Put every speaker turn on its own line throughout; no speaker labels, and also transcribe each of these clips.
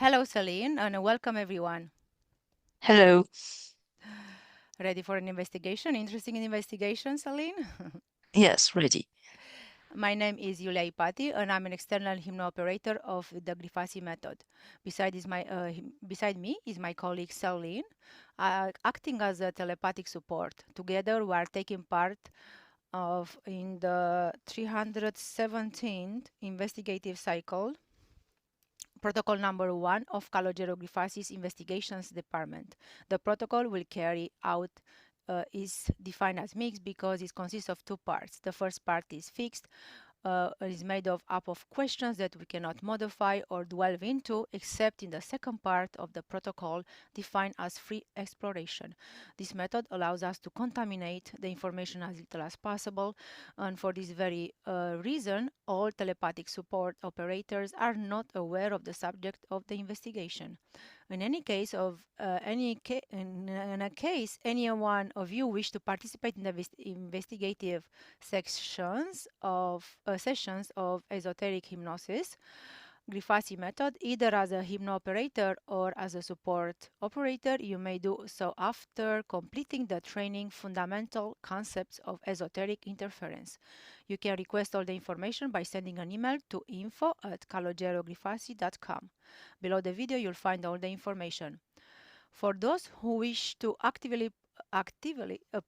Hello, Celine, and welcome everyone.
Hello.
Ready for an investigation? Interesting in investigation, Celine?
Yes, ready.
My name is Iulia Ipati, and I'm an external hypno-operator of the Grifasi method. Beside me is my colleague Celine, acting as a telepathic support. Together, we are taking part in the 317th investigative cycle, protocol number 1 of Calogero Grifasi's investigations department. The protocol will carry out is defined as mixed because it consists of two parts. The first part is fixed, is made up of questions that we cannot modify or delve into, except in the second part of the protocol defined as free exploration. This method allows us to contaminate the information as little as possible, and for this very reason, all telepathic support operators are not aware of the subject of the investigation. In any case of in a case any one of you wish to participate in the investigative sessions of esoteric hypnosis, Grifasi method, either as a hypno-operator or as a support operator, you may do so after completing the training fundamental concepts of esoteric interference. You can request all the information by sending an email to info@calogerogrifasi.com. Below the video, you'll find all the information. For those who wish to actively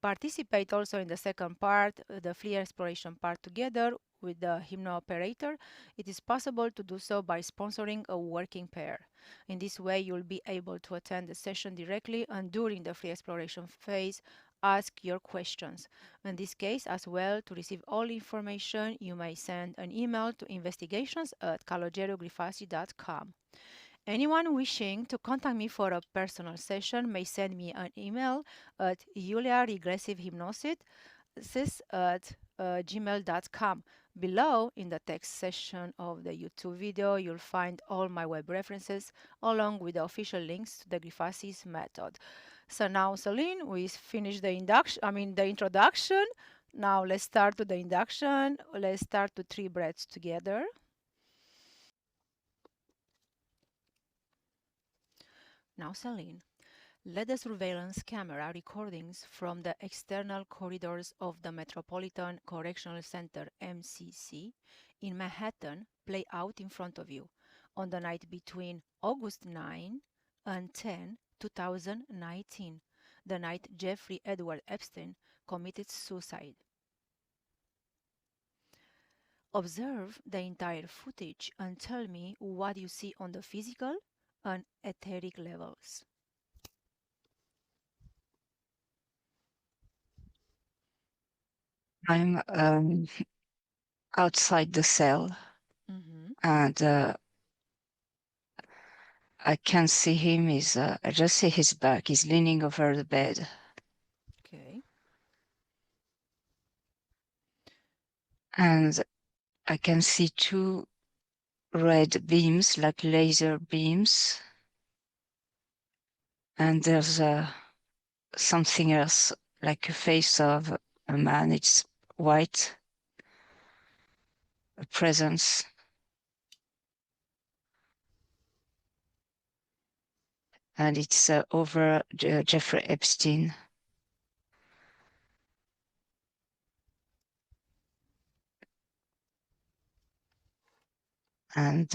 participate also in the second part, the free exploration part together with the Hypno-operator, it is possible to do so by sponsoring a working pair. In this way, you'll be able to attend the session directly and during the free exploration phase, ask your questions. In this case as well, to receive all information, you may send an email to investigations@calogerogrifasi.com. Anyone wishing to contact me for a personal session may send me an email at juliaregressivehypnosis@gmail.com. Below, in the text section of the YouTube video, you'll find all my web references along with the official links to the Grifasi's method. So now, Celine, we finished the introduction. Now let's start with the induction. Let's start with 3 breaths together. Now, Celine, let the surveillance camera recordings from the external corridors of the Metropolitan Correctional Center (MCC) in Manhattan play out in front of you on the night between August 9 and 10, 2019, the night Jeffrey Edward Epstein committed suicide. Observe the entire footage and tell me what you see on the physical and etheric levels.
I'm outside the cell and I can't see him. I just see his back. He's leaning over the bed.
Okay.
And I can see 2 red beams, like laser beams. And there's something else, like a face of a man. It's white, a presence. And it's over Jeffrey Epstein. And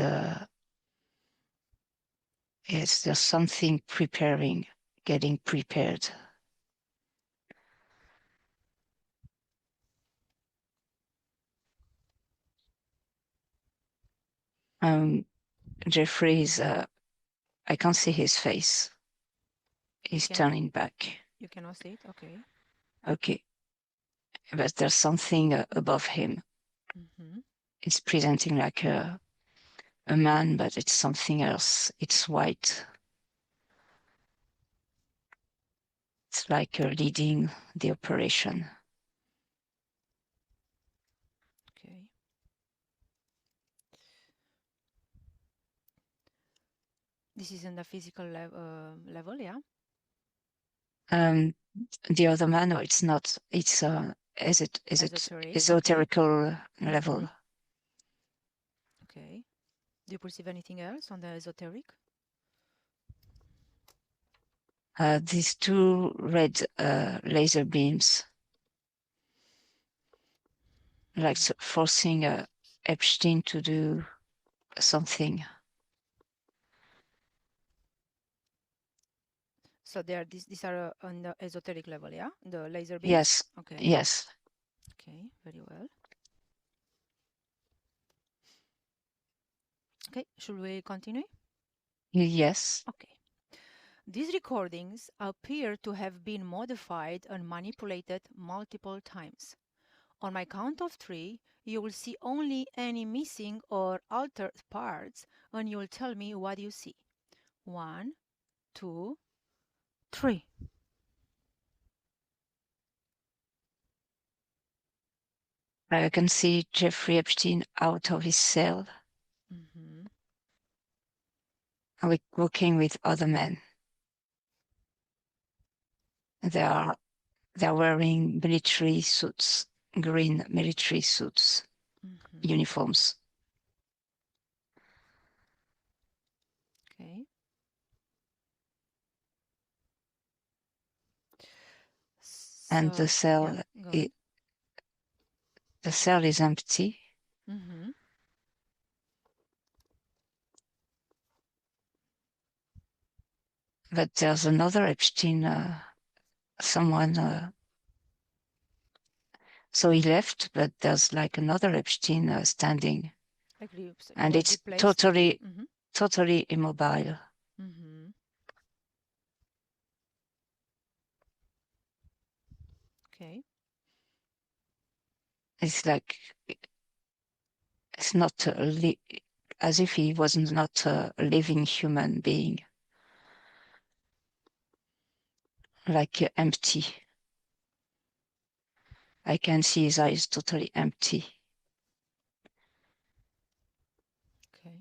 yes, there's something getting prepared. Jeffrey is, I can't see his face. He's turning back.
You cannot see it? Okay.
Okay. But there's something above him. It's presenting like a man, but it's something else. It's white. It's like leading the operation.
Okay. This is in the physical level, yeah?
The other man, no, it's not. It's esoterical level.
Okay. Do you perceive anything else on the esoteric?
these two red laser beams, like forcing Epstein to do something.
So these are on the esoteric level, yeah? The laser beams?
Yes.
Okay.
Yes.
Okay, very well. Okay, should we continue?
Yes.
Okay. These recordings appear to have been modified and manipulated multiple times. On my count of 3, you will see only any missing or altered parts, and you will tell me what you see. 1, 2, 3.
I can see Jeffrey Epstein out of his cell, working with other men. They're wearing military suits, green military suits, uniforms.
Okay.
And the cell,
yeah,
the cell is empty. But there's another Epstein, someone. So he left, but there's like another Epstein standing,
like
and it's totally immobile.
Okay.
It's like it's not as if he was not a living human being, like empty. I can see his eyes totally empty.
Okay.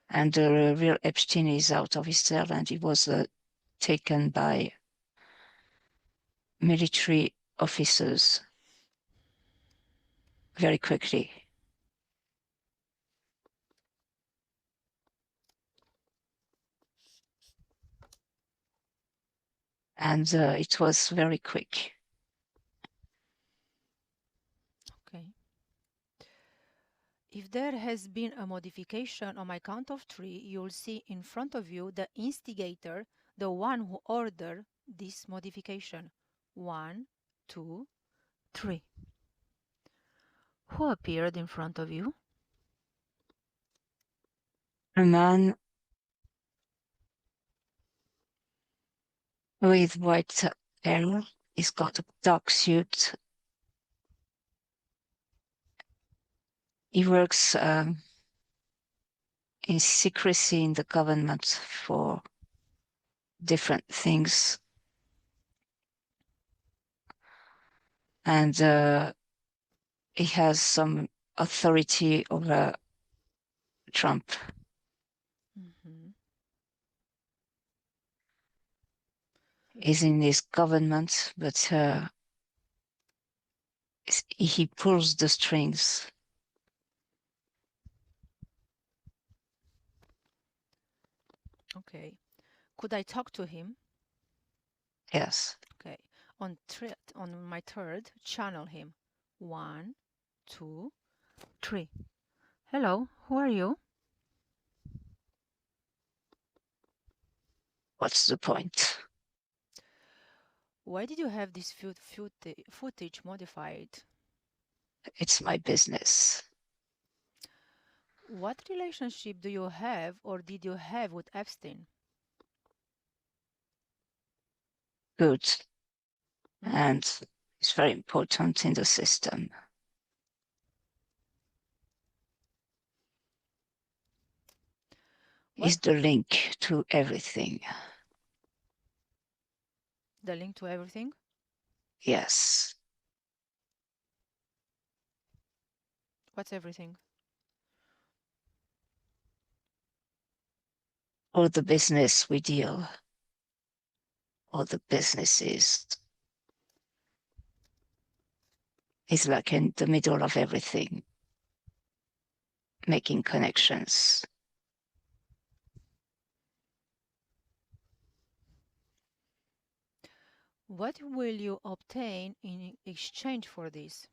And the real Epstein is out of his cell, and he was taken by military officers very quickly. And it was very quick.
Okay. If there has been a modification on my count of 3, you'll see in front of you the instigator, the one who ordered this modification. 1, 2, 3. Who appeared in front of you?
A man with white hair. He's got a dark suit. He works in secrecy in the government for different things. And he has some authority over Trump. He's in his government, but he pulls the strings.
Okay. Could I talk to him?
Yes.
Okay. On my 3rd, channel him. 1, 2, 3. Hello, who are you?
What's the point?
Why did you have this footage modified?
It's my business.
What relationship do you have or did you have with Epstein?
Good. And it's very important in the system. Is the link to everything.
The link to everything?
Yes.
What's everything?
All the business we deal, all the businesses. It's like in the middle of everything, making connections.
What will you obtain in exchange for this?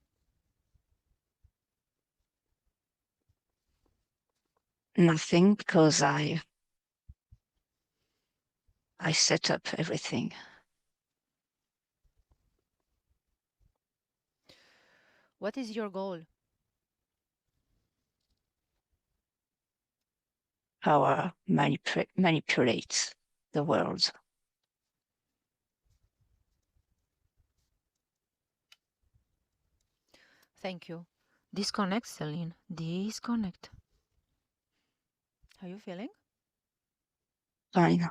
Nothing, because I set up everything.
What is your goal?
Power manipulates the world.
Thank you. Disconnect, Celine. Disconnect. How are you feeling?
Fine.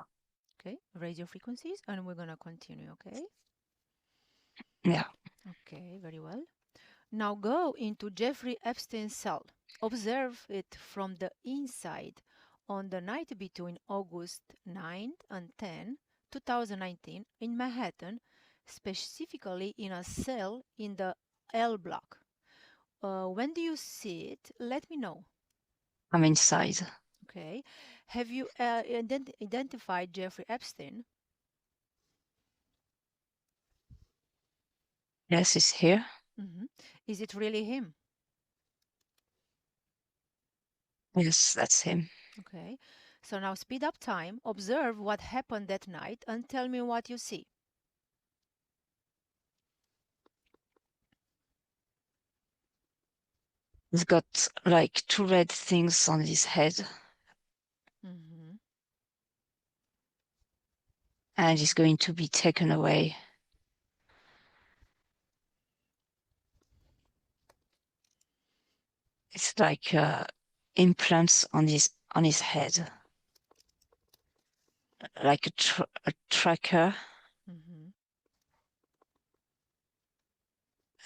Okay, raise your frequencies and we're gonna continue, okay?
Yeah.
Okay, very well. Now go into Jeffrey Epstein's cell. Observe it from the inside on the night between August 9 and 10, 2019 in Manhattan, specifically in a cell in the L block. When do you see it? Let me know.
I'm inside.
Okay. Have you identified Jeffrey Epstein?
Yes, it's here.
Is it really him?
Yes, that's him.
Okay. So now speed up time, observe what happened that night, and tell me what you see.
He's got like two red things on his head. And he's going to be taken away. It's like implants on his head, like a tracker.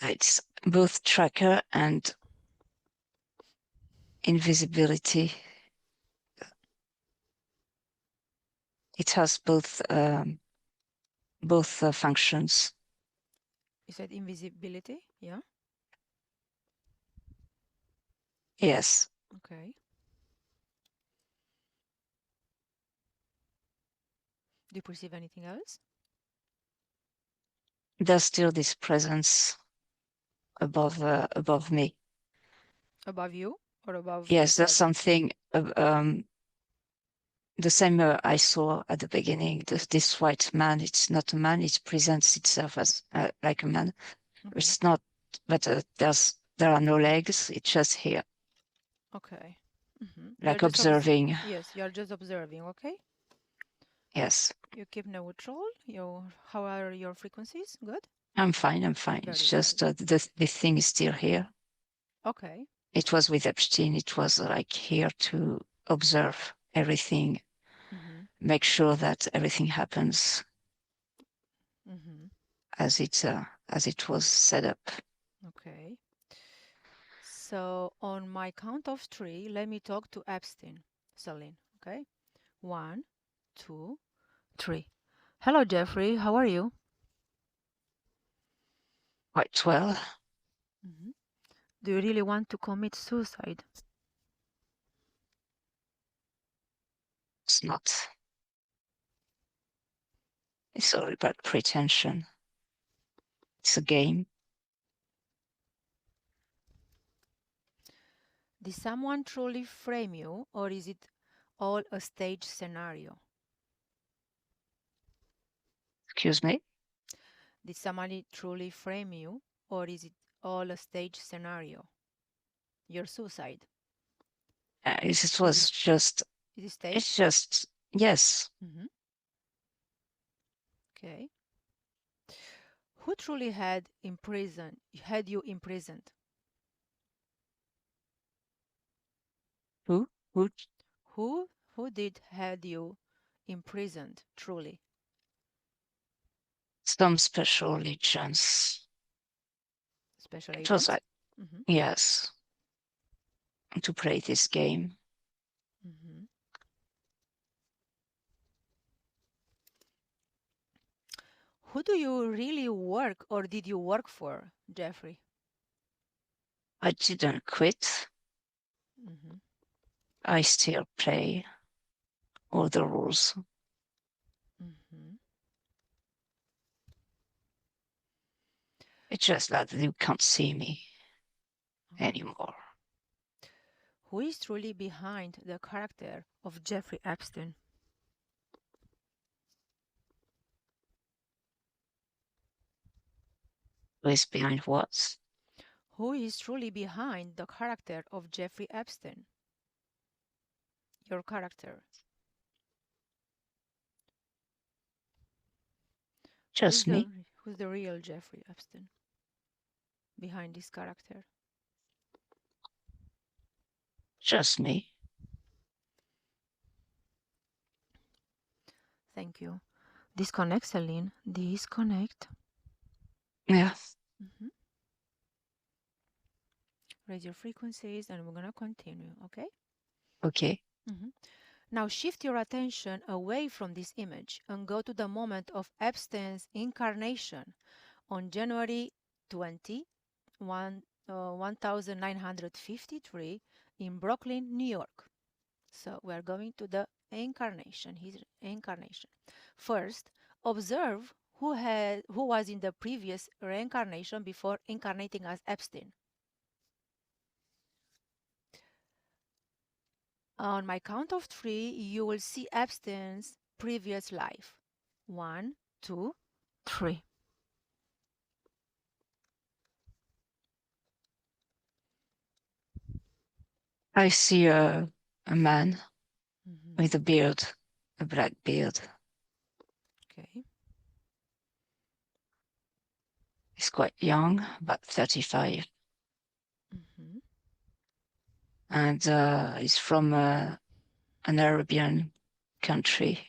It's both tracker and invisibility. It has both functions.
Is that invisibility? Yeah.
Yes.
Okay. Do you perceive anything else?
There's still this presence above me.
Above you or above
Yes, there's
Fred?
something the same I saw at the beginning. This white man, it's not a man, it presents itself as like a man.
Okay.
It's not, but there are no legs, it's just here.
Okay.
Like observing.
Yes, you're just observing, okay?
Yes.
You keep neutral. How are your frequencies? Good?
I'm fine. It's just the thing is still here.
Okay.
It was with Epstein. It was like here to observe everything, make sure that everything happens as it was set up.
Okay. So on my count of 3, let me talk to Epstein, Celine. Okay. 1, 2, 3. Hello, Jeffrey. How are you?
Quite well.
Do you really want to commit suicide?
It's not. It's all about pretension. It's a game.
Did someone truly frame you, or is it all a stage scenario?
Excuse me?
Did somebody truly frame you, or is it all a stage scenario? Your suicide?
It was just.
Is it staged?
It's just, yes.
Okay. Who truly had you imprisoned?
Who?
Who did had you imprisoned truly?
Some special agents.
Special
It was
agents?
like, yes, to play this game.
Who do you really work or did you work for, Jeffrey?
I didn't quit. I still play all the rules. It's just that you can't see me anymore.
Who is truly behind the character of Jeffrey Epstein?
Who is behind what?
Who is truly behind the character of Jeffrey Epstein? Your character.
Just me.
Who's the real Jeffrey Epstein behind this character?
Just me.
Thank you. Disconnect, Celine. Disconnect.
Yeah.
Raise your frequencies and we're going to continue, okay?
Okay.
Now shift your attention away from this image and go to the moment of Epstein's incarnation on January 20, 1953 in Brooklyn, New York. So we are going to the incarnation, his incarnation. First, observe who was in the previous reincarnation before incarnating as Epstein. On my count of 3, you will see Epstein's previous life. 1, 2, 3.
I see a man with a beard, a black beard.
Okay.
He's quite young, about 35. And he's from an Arabian country,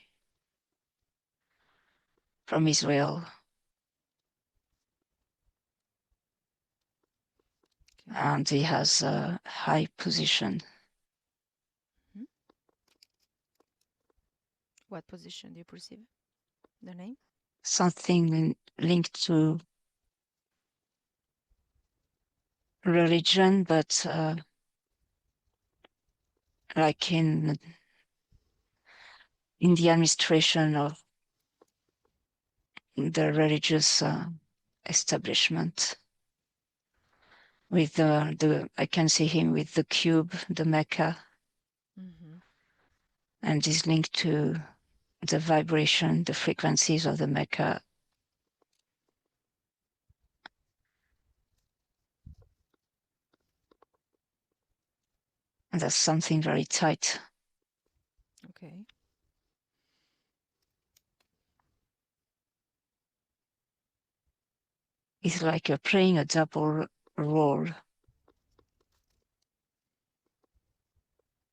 from Israel. Okay. And he has a high position.
What position do you perceive? The name?
Something linked to religion, but like in the administration of the religious establishment. With I can see him with the cube, the Mecca, and is linked to the vibration, the frequencies of the Mecca. And that's something very tight.
Okay.
It's like you're playing a double role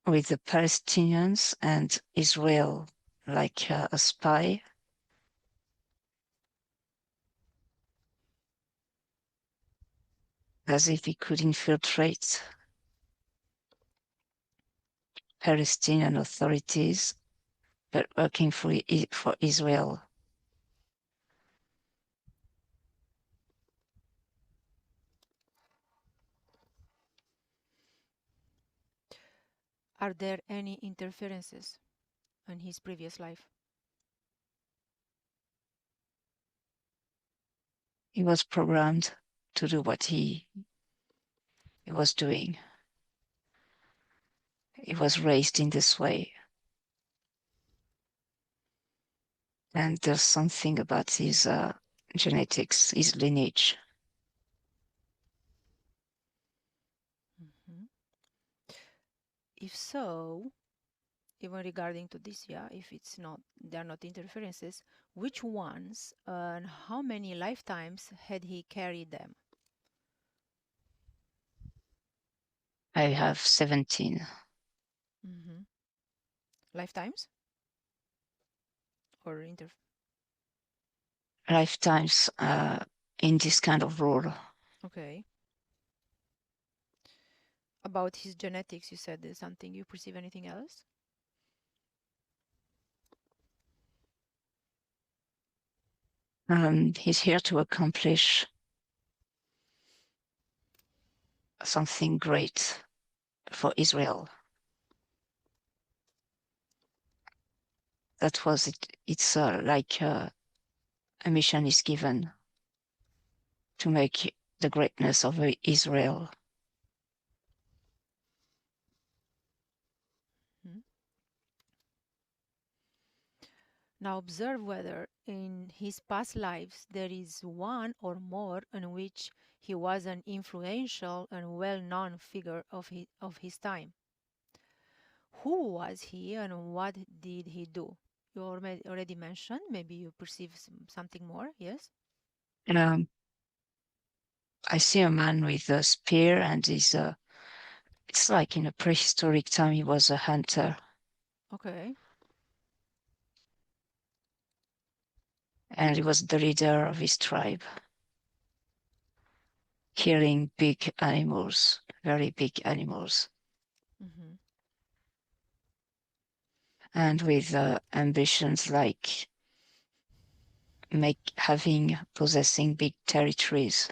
with the Palestinians and Israel, like a spy. As if he could infiltrate Palestinian authorities, but working for Israel.
Are there any interferences in his previous life?
He was programmed to do what he was doing. He was raised in this way. And there's something about his genetics, his lineage.
If so, even regarding to this, if there are not interferences, which ones and how many lifetimes had he carried them?
I have 17.
Lifetimes? Or
lifetimes in this kind of role.
Okay. About his genetics, you said there's something. You perceive anything else?
He's here to accomplish something great for Israel. That was it. It's like a mission is given. to make the greatness of Israel.
Now observe whether in his past lives there is one or more in which he was an influential and well-known figure of his time. Who was he and what did he do? You already mentioned, maybe you perceive something more, yes?
I see a man with a spear, and it's like in a prehistoric time he was a hunter.
Okay.
And he was the leader of his tribe, killing big animals, very big animals.
Mm-hmm.
And with ambitions like possessing big territories.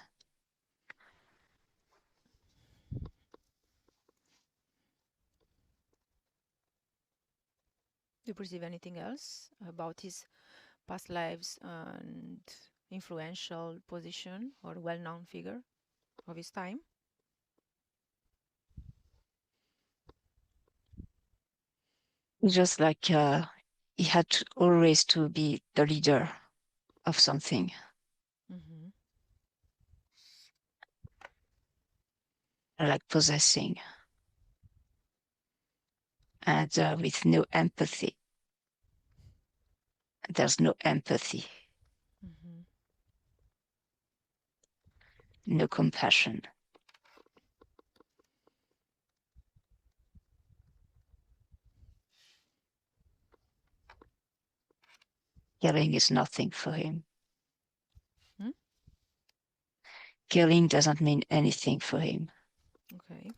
Do you perceive anything else about his past lives and influential position or well-known figure of his time?
Just like he had always to be the leader of something.
Mm-hmm.
Like possessing, and with no empathy. There's no empathy,
Mm-hmm.
no compassion. Killing is nothing for him.
Hmm?
Killing doesn't mean anything for him.
Okay.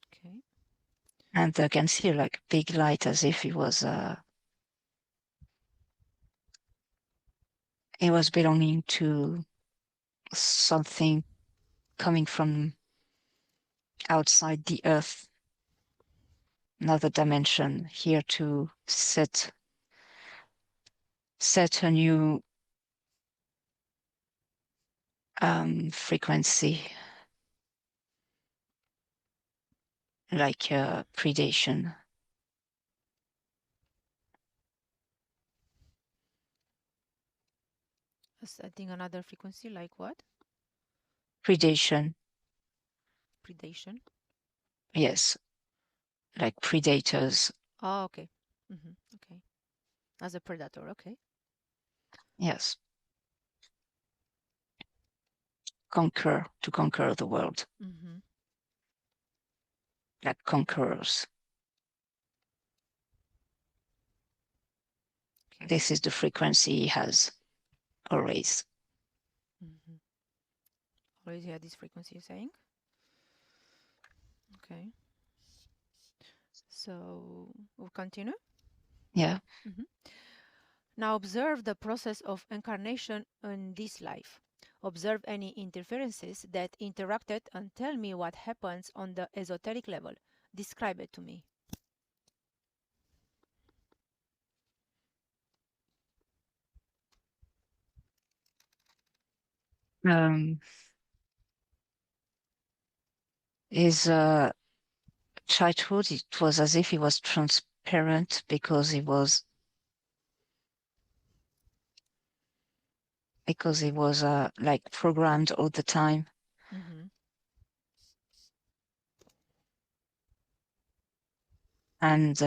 Okay.
And I can see like big light, as if he was belonging to something coming from outside the earth, another dimension, here to set a new frequency, like predation.
Setting another frequency like what?
Predation,
Predation.
yes, like predators,
Oh, okay. Mm-hmm. Okay. As a predator, okay.
yes, to conquer the world,
Mm-hmm.
like conquerors.
Okay.
This is the frequency he has always.
Mm-hmm. Always had this frequency, you're saying? Okay. So we'll continue.
Yeah.
Mm-hmm. Now observe the process of incarnation in this life. Observe any interferences that interacted and tell me what happens on the esoteric level. Describe it to me.
His childhood, it was as if he was transparent because he was like programmed all the time.
Mm-hmm.
And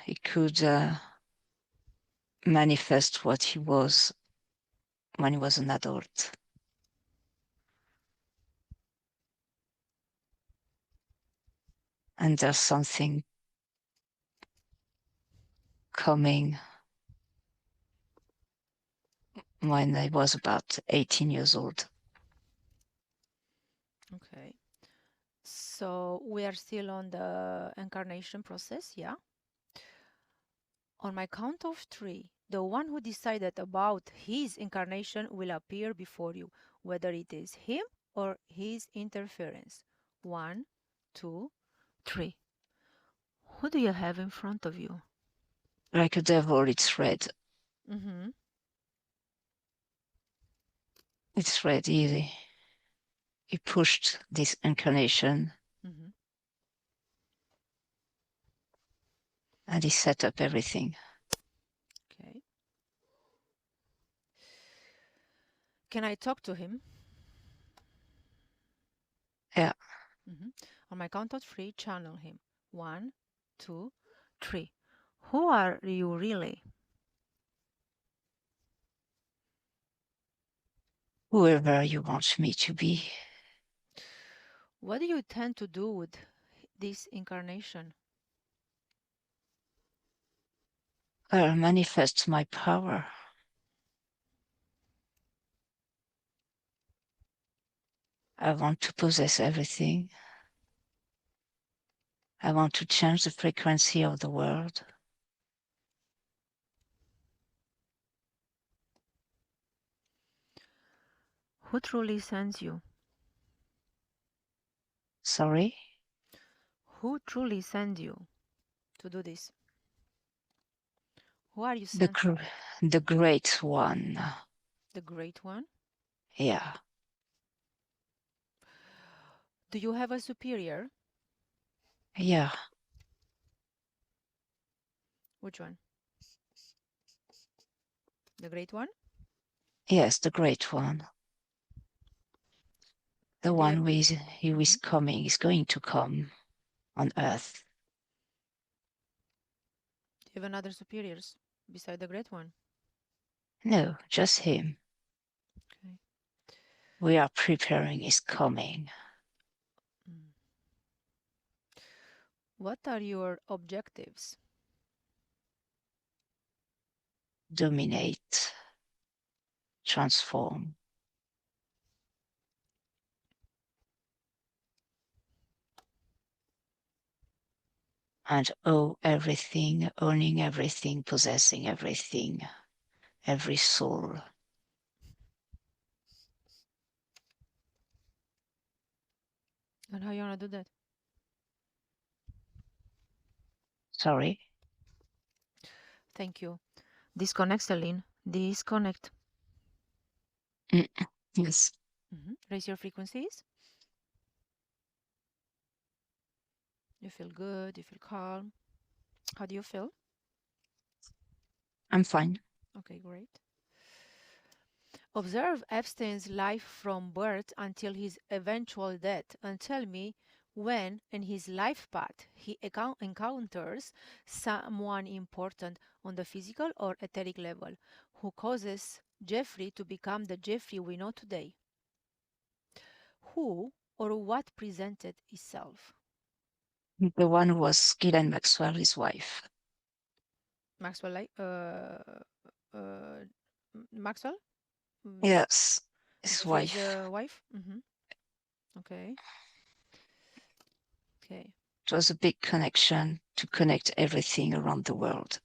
he could manifest what he was when he was an adult. And there's something coming when I was about 18 years old.
Okay. So we are still on the incarnation process, yeah? On my count of three, the one who decided about his incarnation will appear before you, whether it is him or his interference. 1, 2, 3. Who do you have in front of you?
Like a devil, it's red.
Mm-hmm.
It's red. He pushed this incarnation
Mm-hmm.
and he set up everything.
Okay. Can I talk to him?
Yeah.
Mm-hmm. On my count of three, channel him. 1, 2, 3. Who are you really?
Whoever you want me to be.
What do you intend to do with this incarnation?
I'll manifest my power. I want to possess everything. I want to change the frequency of the world.
Who truly sends you?
Sorry?
Who truly sends you to do this? Who are you
The,
sent from?
the Great One.
The Great One?
Yeah.
Do you have a superior?
Yeah.
Which one? The Great One?
Yes, the Great One. The
And do you
one
have,
who is coming, is going to come on Earth.
do you have another superiors beside the Great One?
No, just him.
Okay.
We are preparing his coming.
Mm. What are your objectives?
Dominate, transform, and owe everything, owning everything, possessing everything, every soul.
And how you want to do that?
Sorry?
Thank you. Disconnect, Celine. Disconnect.
Yes.
Raise your frequencies. You feel good. You feel calm. How do you feel?
I'm fine.
Okay, great. Observe Epstein's life from birth until his eventual death and tell me when in his life path he encounters someone important on the physical or etheric level who causes Jeffrey to become the Jeffrey we know today. Who or what presented itself?
The one who was Ghislaine Maxwell, his wife.
Maxwell, uh, Maxwell?
Yes, his
Jeffrey's
wife.
wife? Okay. Okay.
It was a big connection to connect everything around the world.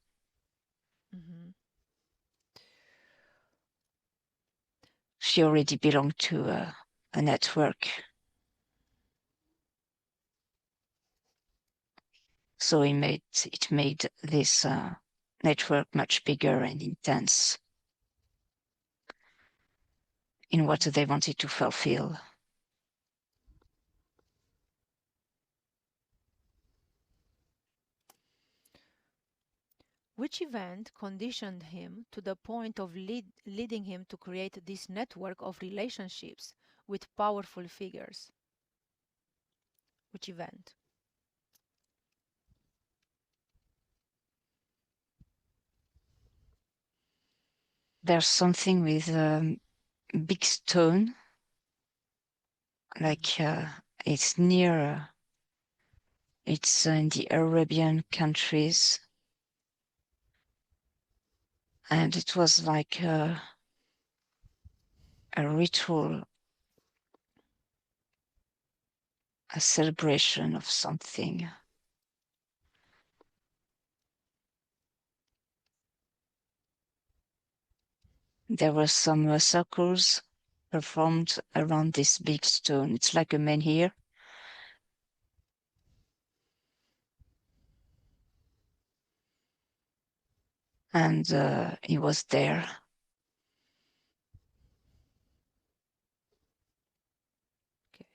Mm-hmm.
She already belonged to a network. So it made this network much bigger and intense in what they wanted to fulfill.
Which event conditioned him to the point of leading him to create this network of relationships with powerful figures? Which event?
There's something with big stone, like it's near, it's in the Arabian countries. And it was like a ritual, a celebration of something. There were some circles performed around this big stone. It's like a menhir. and he was there.
Okay.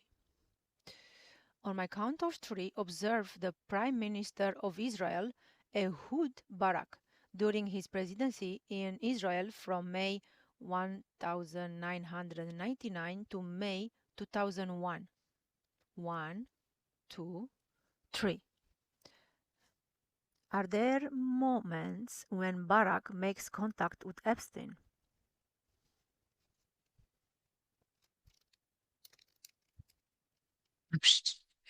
On my count of three, observe the Prime Minister of Israel, Ehud Barak, during his presidency in Israel from May 1999 to May 2001. 1, 2, 3. Are there moments when Barak makes contact with Epstein?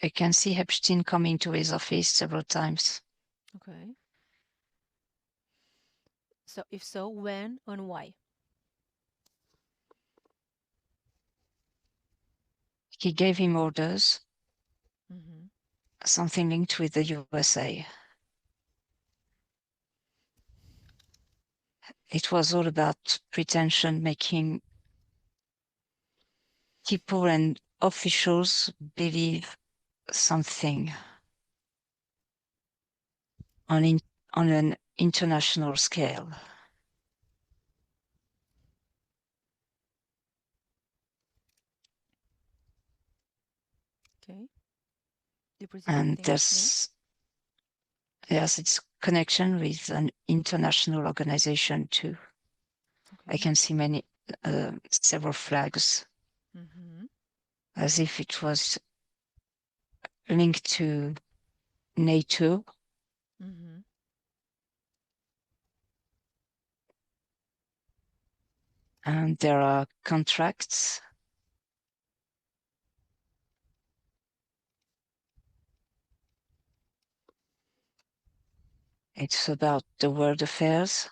I can see Epstein coming to his office several times.
Okay. So if so, when and why?
He gave him orders,
Mm-hmm.
something linked with the USA. It was all about pretension, making people and officials believe something on an international scale.
Okay. Do you perceive
And
anything new?
yes, it's connection with an international organization too. I
Okay.
can see several flags,
Mm-hmm.
as if it was linked to NATO.
Mm-hmm.
And there are contracts. It's about the world affairs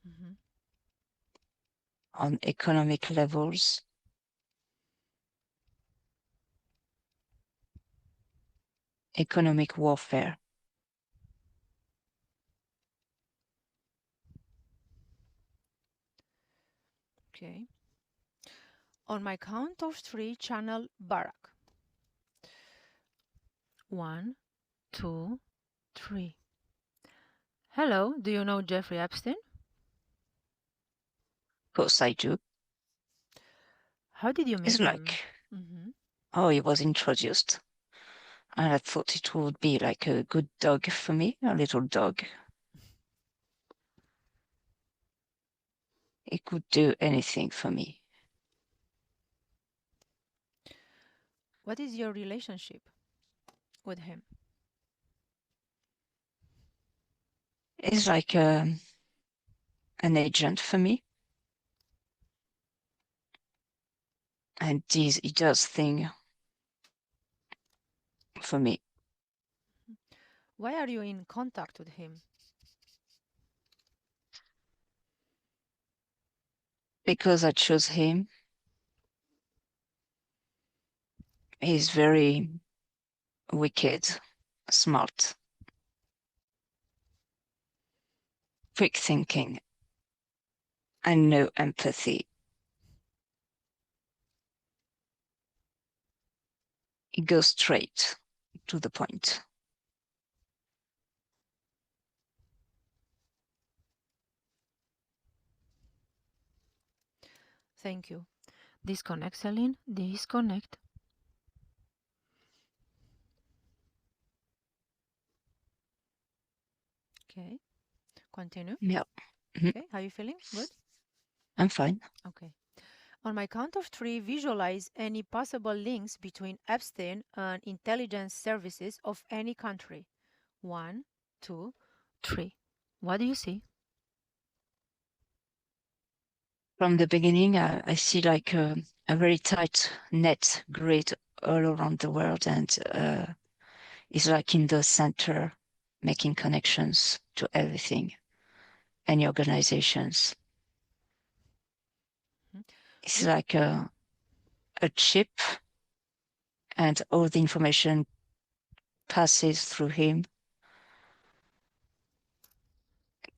Mm-hmm.
on economic levels, economic warfare.
Okay. On my count of three, channel Barak. 1, 2, 3. Hello, do you know Jeffrey Epstein?
Of course I do.
How did you
It's
meet him?
like,
Mm-hmm.
oh, he was introduced. And I thought it would be like a good dog for me, a little dog. He could do anything for me.
What is your relationship with him?
He's like an agent for me. And he does things for me.
Why are you in contact with him?
Because I chose him. He's very wicked, smart, quick thinking, and no empathy. He goes straight to the point.
Thank you. Disconnect, Celine. Disconnect. Okay. Continue.
Yeah. Mm-hmm.
Okay. How are you feeling? Good?
I'm fine.
Okay. On my count of three, visualize any possible links between Epstein and intelligence services of any country. 1, 2, 3. What do you see?
From the beginning, I see like a very tight net grid all around the world, and it's like in the center, making connections to everything, any organizations.
Mhm.
It's
Which
like a chip, and all the information passes through him,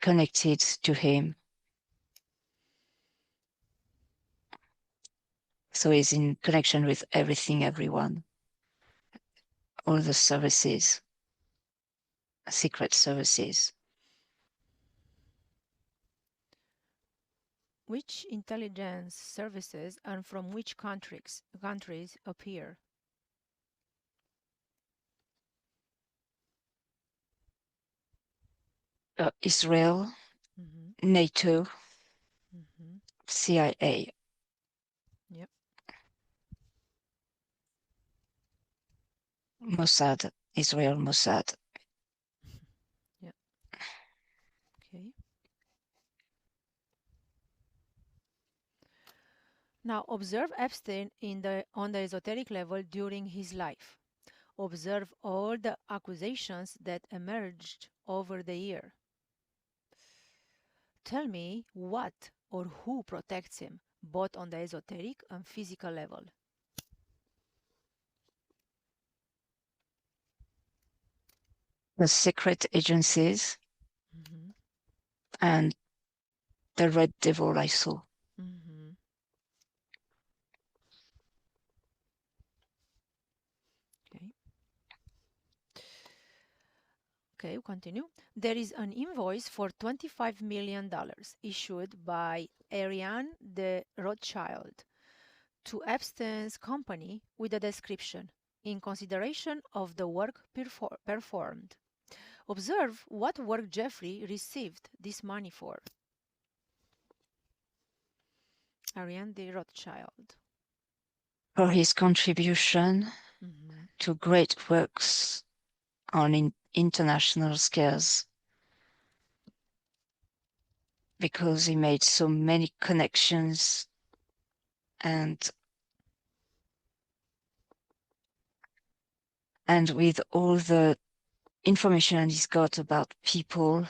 connected to him. So he's in connection with everything, everyone, all the services, secret services.
which intelligence services and from which countries appear?
Israel,
Mm-hmm.
NATO,
Mm-hmm.
CIA.
Yep.
Mossad, Israel Mossad.
Yeah. Okay. Now observe Epstein on the esoteric level during his life. Observe all the accusations that emerged over the year. Tell me what or who protects him, both on the esoteric and physical level.
The secret agencies
Mm-hmm.
and the red devil I saw.
Mm-hmm. Okay. Okay, we continue. There is an invoice for $25 million issued by Ariane de Rothschild to Epstein's company with a description in consideration of the work performed. Observe what work Jeffrey received this money for. Ariane de Rothschild.
For his contribution
Mm-hmm.
to great works on international scales, because he made so many connections and with all the information he's got about people,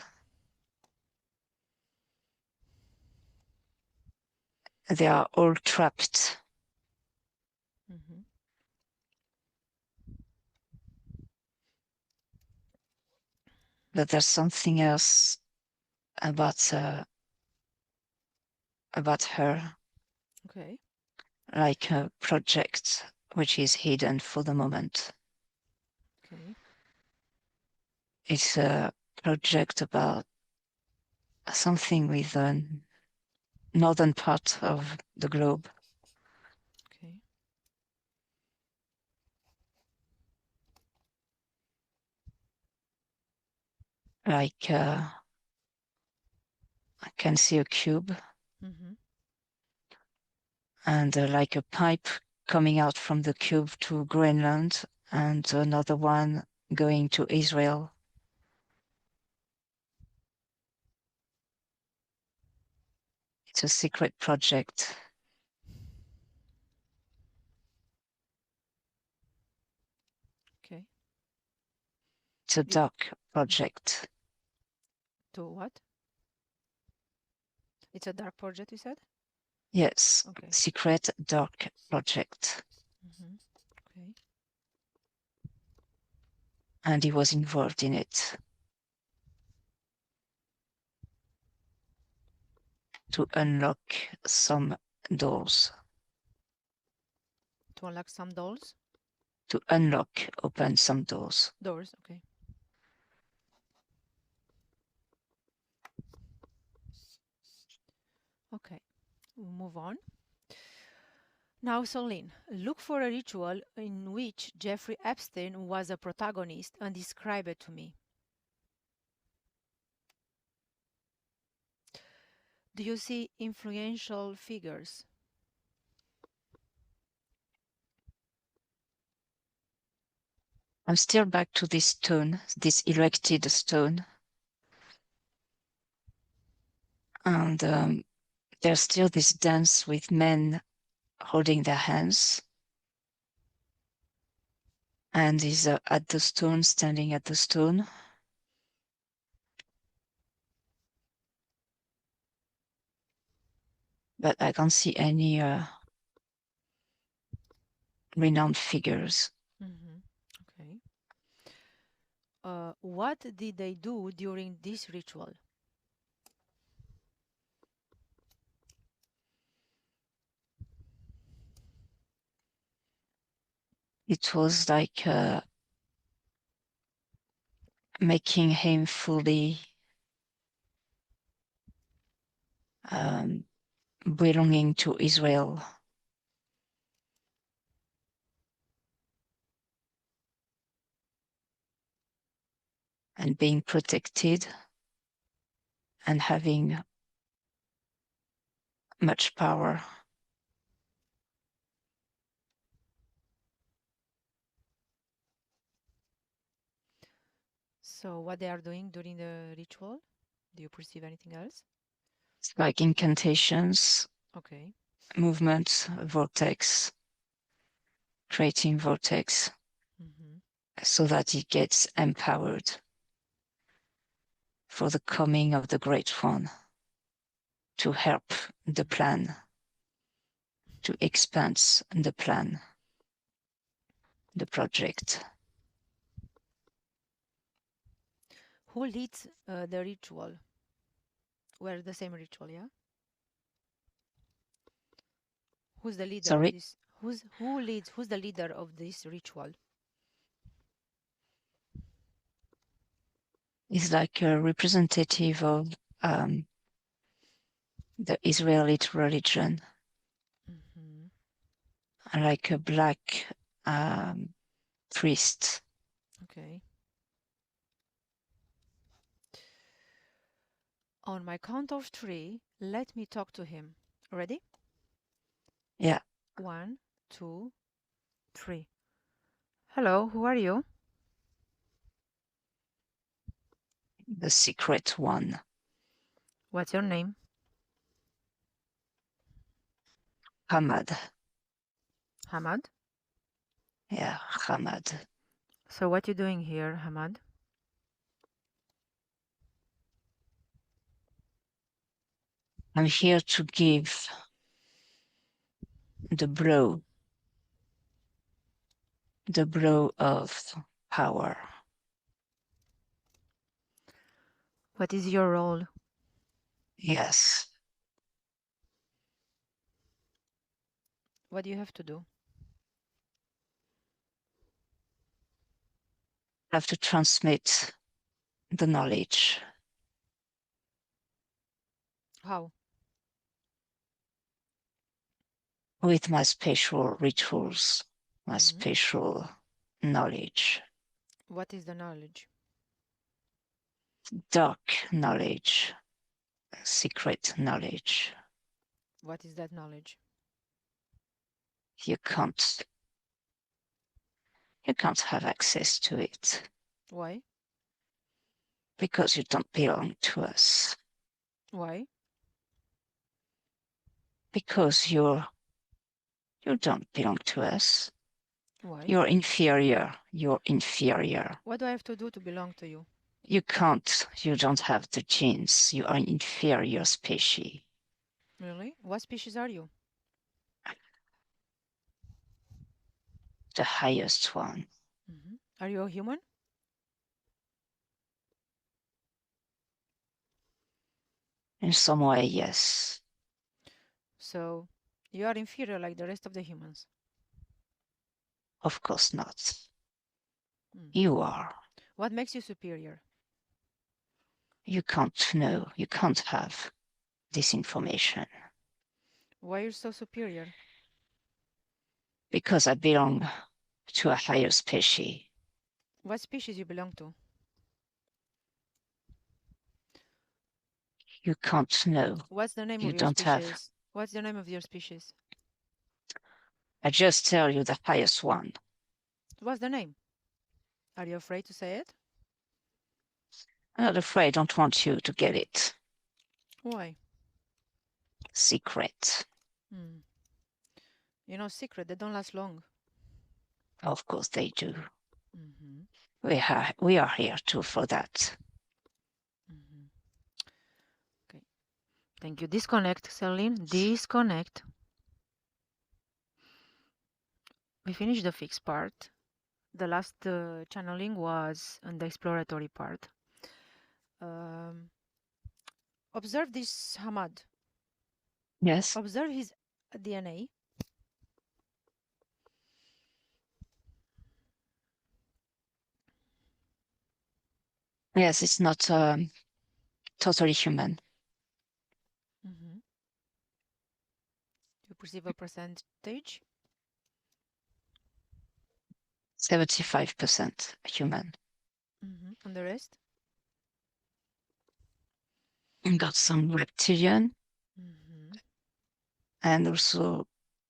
they are all trapped.
Mm-hmm.
But there's something else about her,
Okay.
like a project which is hidden for the moment.
Okay.
It's a project about something with the northern part of the globe,
Okay.
like I can see a cube
Mm-hmm.
and like a pipe coming out from the cube to Greenland and another one going to Israel. It's a secret project.
Okay.
It's a
You,
dark project.
to what? It's a dark project, you said?
Yes,
Okay.
secret dark project.
Mm-hmm. Okay.
And he was involved in it to unlock some doors.
To unlock some doors?
To unlock, open some doors.
Doors, okay. Okay. We'll move on. Now, Celine, look for a ritual in which Jeffrey Epstein was a protagonist and describe it to me. Do you see influential figures?
I'm still back to this stone, this erected stone. And there's still this dance with men holding their hands. And he's at the stone, standing at the stone. But I can't see any renowned figures.
Mm-hmm. Okay. What did they do during this ritual?
It was like making him fully belonging to Israel. And being protected and having much power.
So what they are doing during the ritual? Do you perceive anything else?
It's like incantations,
Okay.
movements, vortex, creating vortex so that he gets empowered for the coming of the Great One to help the plan, to expand the plan, the project.
Who leads the ritual? We're the same ritual, yeah? Who's the leader of
Sorry?
this? Who's the leader of this ritual?
Is like a representative of the Israeli religion, like a black priest.
Okay. On my count of 3, let me talk to him. Ready?
Yeah.
1, 2, 3. Hello, who are you?
The secret one.
What's your name?
Hamad.
Hamad.
Yeah, Hamad.
So what you doing here, Hamad?
I'm here to give the blow of power.
What is your role?
Yes.
What do you have to do?
I have to transmit the knowledge.
How?
With my special rituals, my special knowledge.
What is the knowledge?
Dark knowledge, secret knowledge.
What is that knowledge?
You can't have access to it.
Why?
Because you don't belong to us.
Why?
Because you don't belong to us.
Why?
You're inferior. You're inferior.
What do I have to do to belong to you?
You don't have the genes. You are an inferior species.
Really? What species are you?
The highest one.
Are you a human?
In some way, yes.
So, you are inferior like the rest of the humans?
Of course not. You are.
What makes you superior?
You can't know. You can't have this information.
Why are you so superior?
Because I belong to a higher species.
What species you belong to?
You can't know.
What's the name
You
of your
don't have.
species? What's the name of your species?
I just tell you the highest one.
What's the name? Are you afraid to say it?
I'm not afraid. I don't want you to get it.
Why?
Secret.
You know, secret, they don't last long.
Of course they do. We are here too for that.
Okay. Thank you. Disconnect, Celine. Disconnect. We finished the fixed part. The last channeling was on the exploratory part. Observe this Hamad.
Yes.
Observe his DNA.
Yes, it's not totally human.
perceive a percentage?
75% human.
And the rest?
Got some reptilian and also,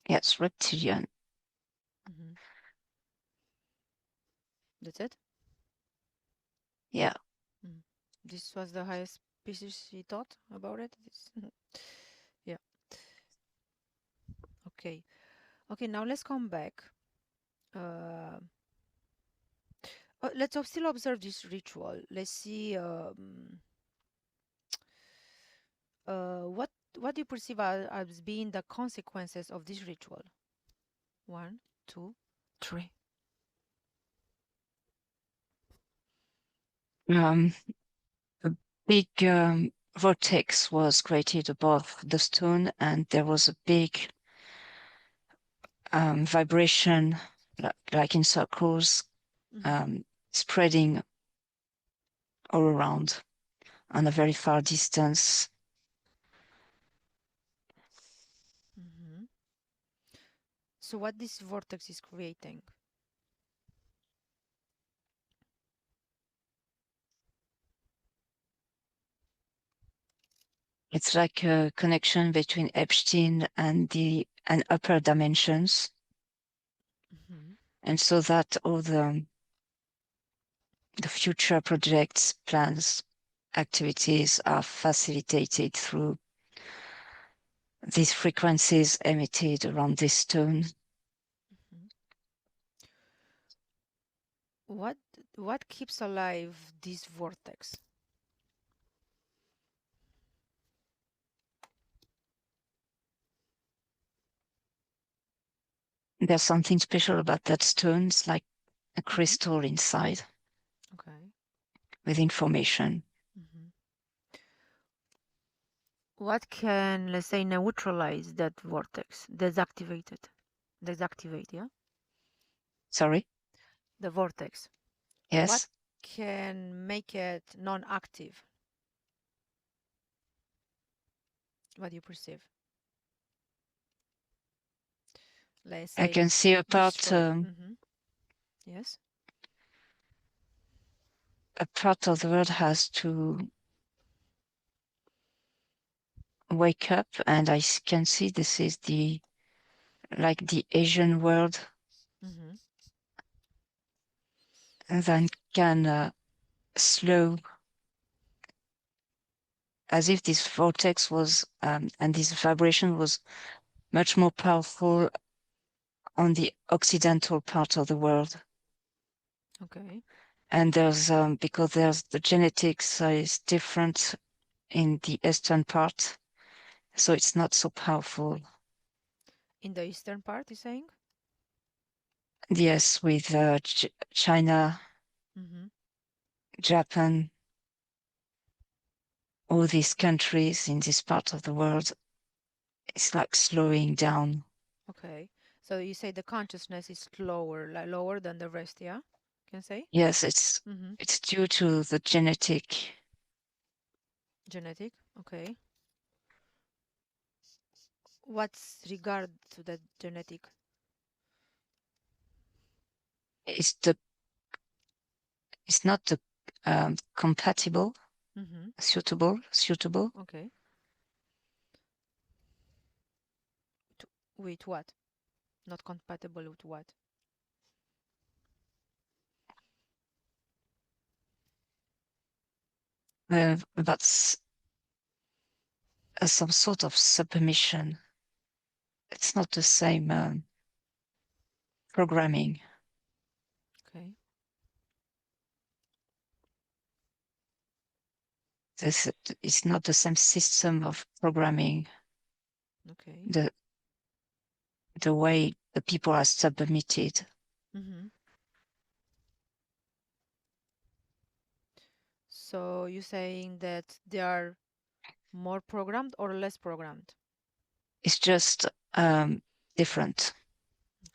yes, reptilian.
That's it?
Yeah.
This was the highest species she thought about it? Yeah. Okay. Okay, now let's come back. Let's still observe this ritual. Let's see what do you perceive as being the consequences of this ritual? 1, 2, 3.
A big vortex was created above the stone, and there was a big vibration, like in circles, spreading all around on a very far distance.
So what this vortex is creating?
It's like a connection between Epstein and upper dimensions. And so that all the future projects, plans, activities are facilitated through these frequencies emitted around this stone.
What keeps alive this vortex?
There's something special about that stone. It's like a crystal inside.
Okay.
With information.
What can, let's say, neutralize that vortex? Deactivate it. Deactivate, yeah?
Sorry?
The vortex.
Yes.
What can make it non-active? What do you perceive? Let's say
I can see a part,
yes.
A part of the world has to wake up, and I can see this is like the Asian world, and then can slow, as if this vortex was, and this vibration was much more powerful on the occidental part of the world.
Okay.
And there's, because there's the genetics is different in the eastern part, so it's not so powerful.
In the eastern part, you're saying?
Yes, with China, Japan, all these countries in this part of the world, it's like slowing down.
Okay. So you say the consciousness is lower, like lower than the rest, yeah? Can I say?
Yes, it's due to the genetic.
Genetic, okay. What's regard to the genetic?
It's not the compatible, suitable.
Okay. With what? Not compatible with what?
That's some sort of submission. It's not the same programming.
Okay.
It's not the same system of programming.
Okay.
The way the people are submitted.
So you're saying that they are more programmed or less programmed?
It's just different.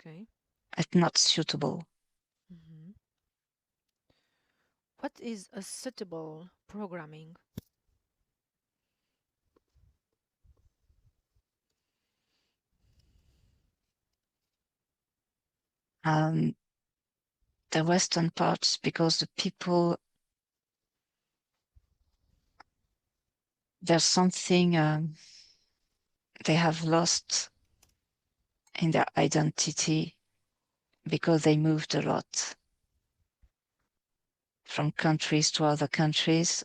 Okay.
It's not suitable.
What is a suitable programming?
the Western parts, because the people, there's something they have lost in their identity because they moved a lot from countries to other countries.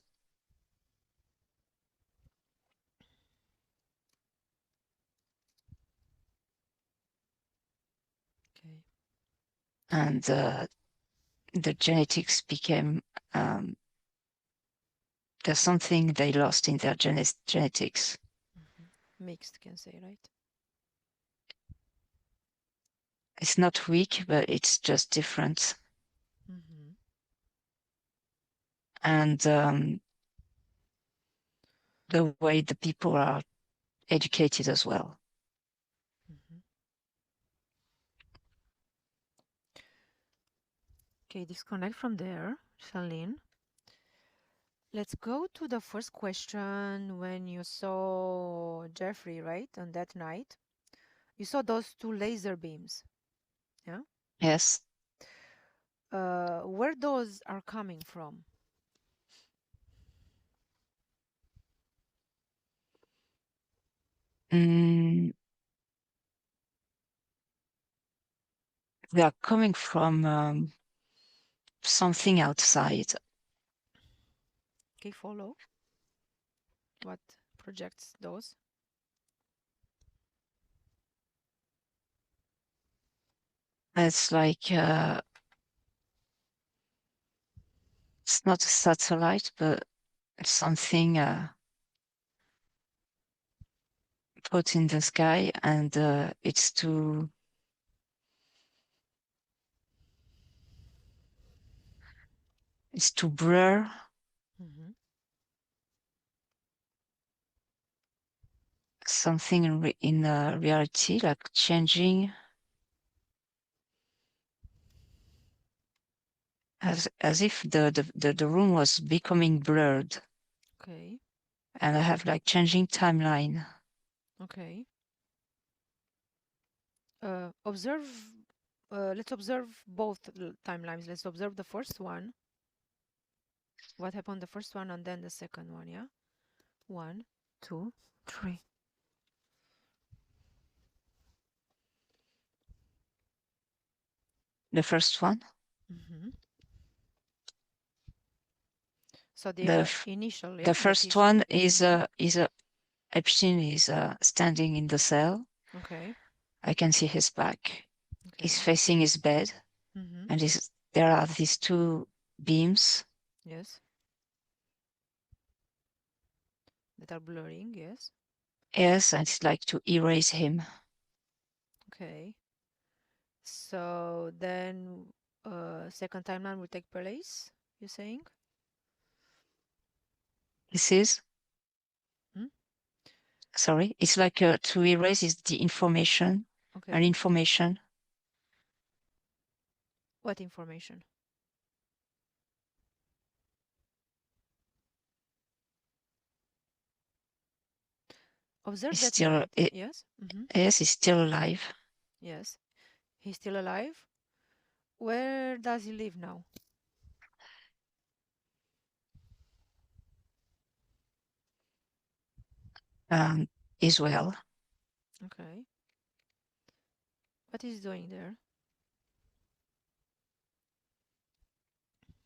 Okay.
And the genetics became, there's something they lost in their genetics.
Mixed, can say, right?
It's not weak, but it's just different. And the way the people are educated as well.
Okay, disconnect from there, Celine. Let's go to the first question. When you saw Jeffrey, right, on that night, you saw those two laser beams, yeah?
Yes.
Where those are coming from?
Mm, they are coming from something outside.
Okay, follow. What projects those?
It's like it's not a satellite, but it's something put in the sky, and it's to blur something in reality, like changing, as if the room was becoming blurred.
Okay.
And I have like changing timeline.
Okay. Observe. Let's observe both timelines. Let's observe the first one. What happened the first one and then the second one, yeah? 1, 2, 3.
The first one.
So
The
initial,
the
yeah, the
first
tissue.
one is a Epstein is standing in the cell.
Okay.
I can see his back. He's
Okay.
facing his bed, and there are these two beams.
Yes. That are blurring, yes.
Yes, and it's like to erase him.
Okay. So then second timeline will take place, you're saying?
This is, sorry, it's like to erase is the information, and
Okay.
information.
What information? Observe
It's
that
still,
night. Yes.
yes, it's still alive.
Yes. He's still alive. Where does he live now?
Israel.
Okay. What is he doing there?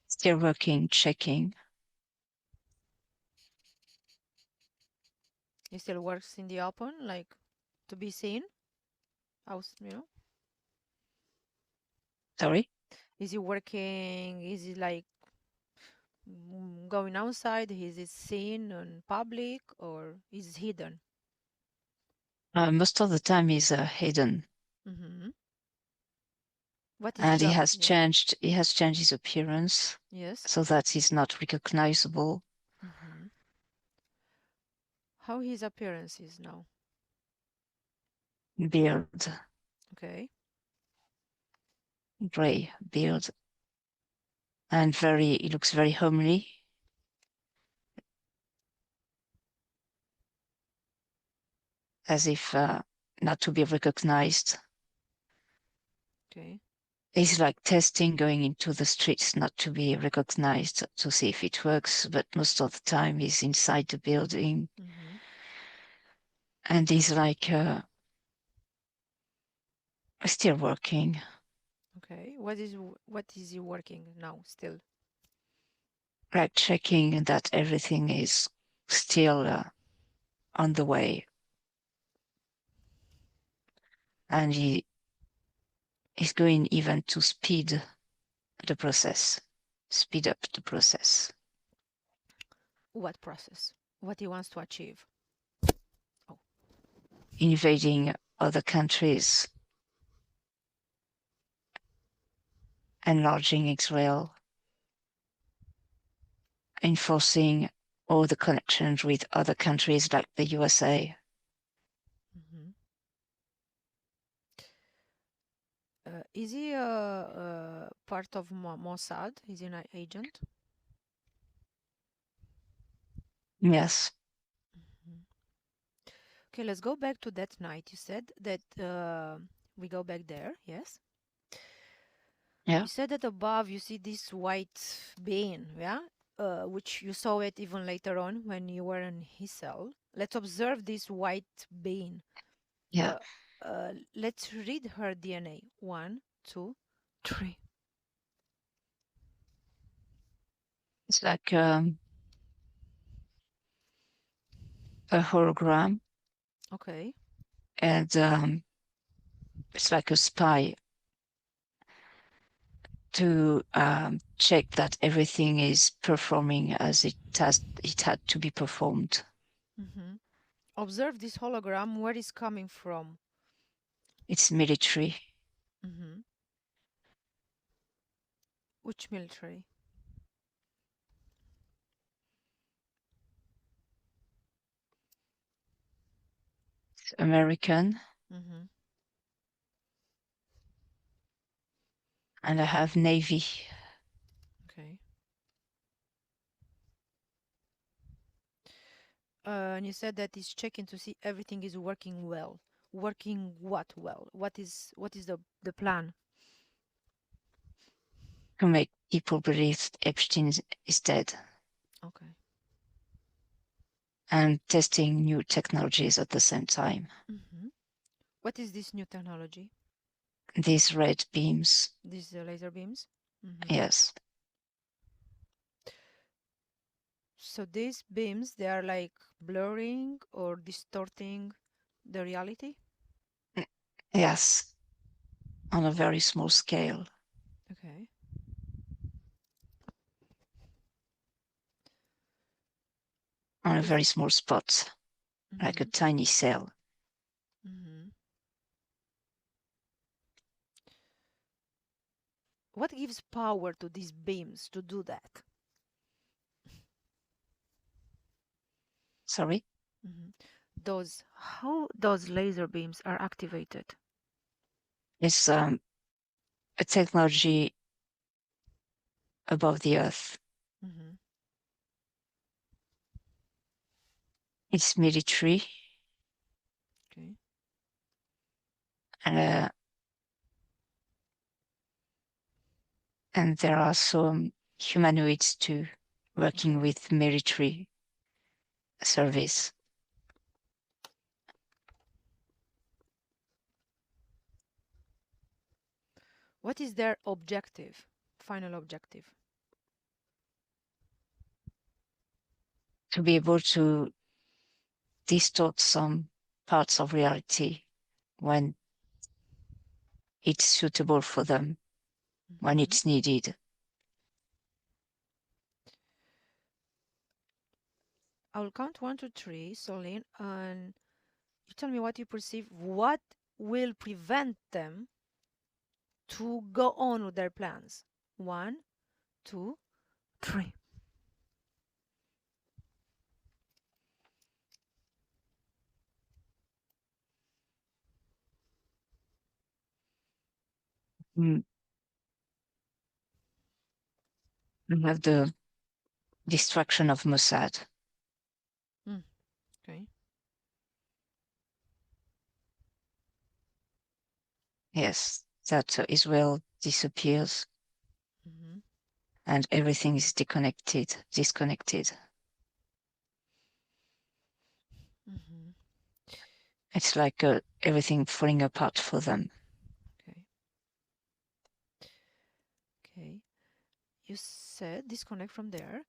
Still working, checking.
He still works in the open, like to be seen? House, you know?
Sorry?
Is he working? Is he like going outside? Is it seen in public or is it hidden?
Most of the time is hidden.
What is
And
job? Yeah.
he has changed his appearance
Yes.
so that he's not recognizable.
How his appearance is now?
Beard,
Okay.
gray beard, and he looks very homely. As if not to be recognized.
Okay.
It's like testing, going into the streets, not to be recognized, to see if it works, but most of the time he's inside the building.
Mm-hmm.
And he's like still working,
Okay. What is he working now still?
like checking that everything is still on the way. And he's going even to speed the process, speed up the process,
What process? What he wants to achieve? Oh.
invading other countries, enlarging Israel, enforcing all the connections with other countries like the USA.
Mm-hmm. Is he part of Mossad? Is he an agent?
Yes,
Mhm. Okay, let's go back to that night. You said that we go back there, yes?
yeah,
You said that above you see this white being, yeah? Which you saw it even later on when you were in his cell. Let's observe this white being.
yeah.
Uh, let's read her DNA. 1, 2, 3.
It's like a hologram,
Okay.
and it's like a spy to check that everything is performing as it had to be performed.
Mm-hmm. Observe this hologram. Where is coming from?
It's military,
Mm-hmm. Which military?
it's American,
Mm-hmm.
and I have Navy.
Okay. And you said that it's checking to see everything is working well. Working what well? What is the plan?
To make people believe Epstein is dead,
Okay.
and testing new technologies at the same time.
Mm-hmm. What is this new technology?
These red beams,
These laser beams? Mm-hmm.
yes,
So these beams, they are like blurring or distorting the reality?
yes, on a very small scale,
Okay.
on a
Is
very small spot, like a
mm-hmm.
tiny cell.
Mm-hmm. What gives power to these beams to do that?
Sorry,
Mm-hmm. Those how those laser beams are activated?
it's a technology above the earth.
Mm-hmm.
It's military,
Okay.
and and there are some humanoids too working
Okay.
with military service.
What is their objective? Final objective.
To be able to distort some parts of reality when it's suitable for them, when
Mm-hmm.
it's needed.
I will count 1, 2, 3, Celine, and you tell me what you perceive. What will prevent them to go on with their plans? 1, 2, 3.
Mm, we have the destruction of Mossad.
Mm, okay.
Yes, that Israel disappears, and everything is disconnected. It's like everything falling apart for them.
Okay. You said disconnect from there.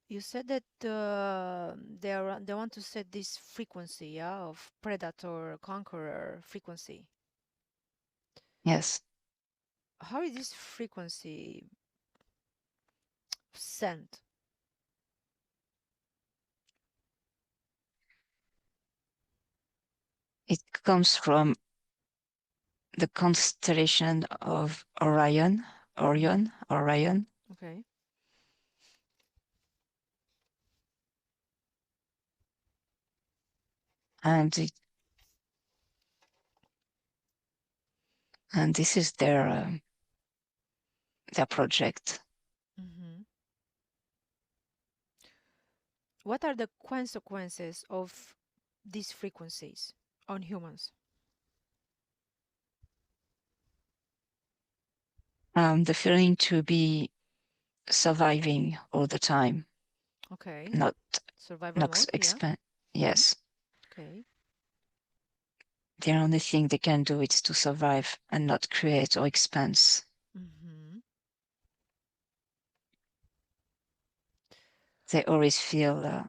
You said that they want to set this frequency, yeah, of predator conqueror frequency.
Yes.
How is this frequency sent?
It comes from the constellation of Orion.
Okay.
And this is their project.
What are the consequences of these frequencies on humans?
The feeling to be surviving all the time.
Okay.
Not
Survival mode,
expand. Yeah. Yes.
Okay.
The only thing they can do is to survive and not create or expand. They always feel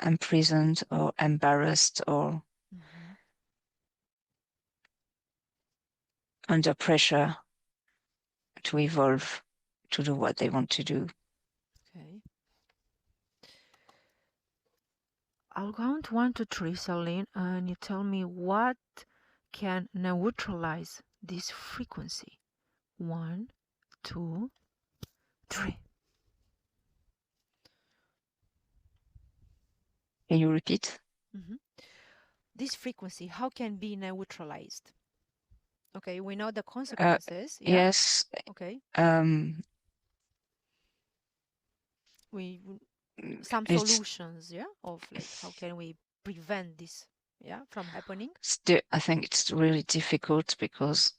imprisoned or embarrassed or under pressure to evolve, to do what they want to do.
Okay. I'll count 1, 2, 3, Celine, and you tell me what can neutralize this frequency. 1, 2, 3.
Can you repeat?
This frequency, how can be neutralized? Okay, we know the consequences. Yeah?
Yes.
Okay. Some solutions, yeah, of like how can we prevent this, yeah, from happening.
I think it's really difficult because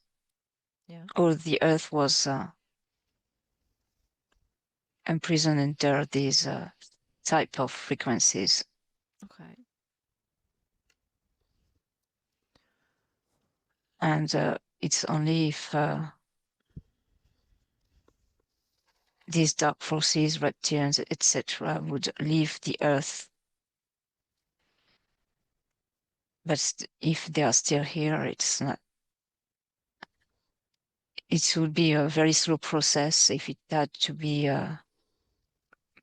all the Earth was imprisoned under these type of frequencies.
Okay.
And it's only if these dark forces, reptilians, etc., would leave the Earth. But if they are still here, it's not. It would be a very slow process if it had to be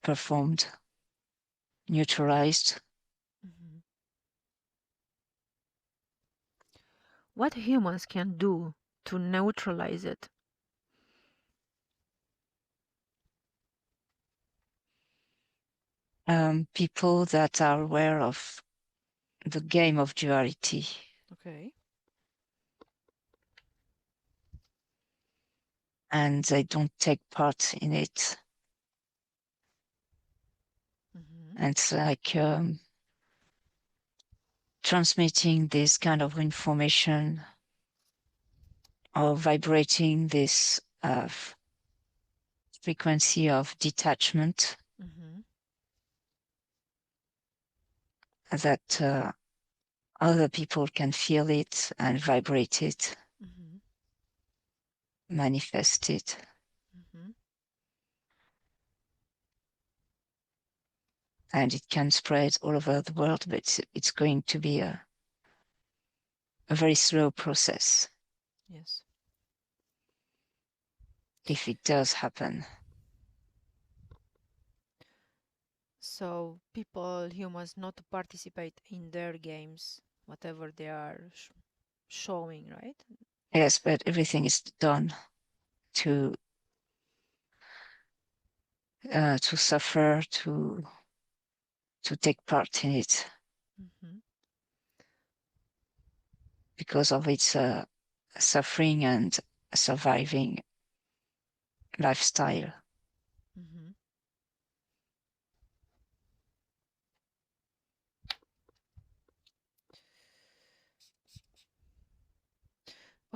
performed, neutralized.
What humans can do to neutralize it?
People that are aware of the game of duality.
Okay.
And they don't take part in it. And it's like transmitting this kind of information or vibrating this frequency of detachment that other people can feel it and vibrate it, manifest it. And it can spread all over the world, but it's going to be a very slow process.
Yes.
If it does happen.
So people, humans, not to participate in their games, whatever they are showing, right?
Yes, but everything is done to suffer, to take part in it because of its suffering and surviving lifestyle.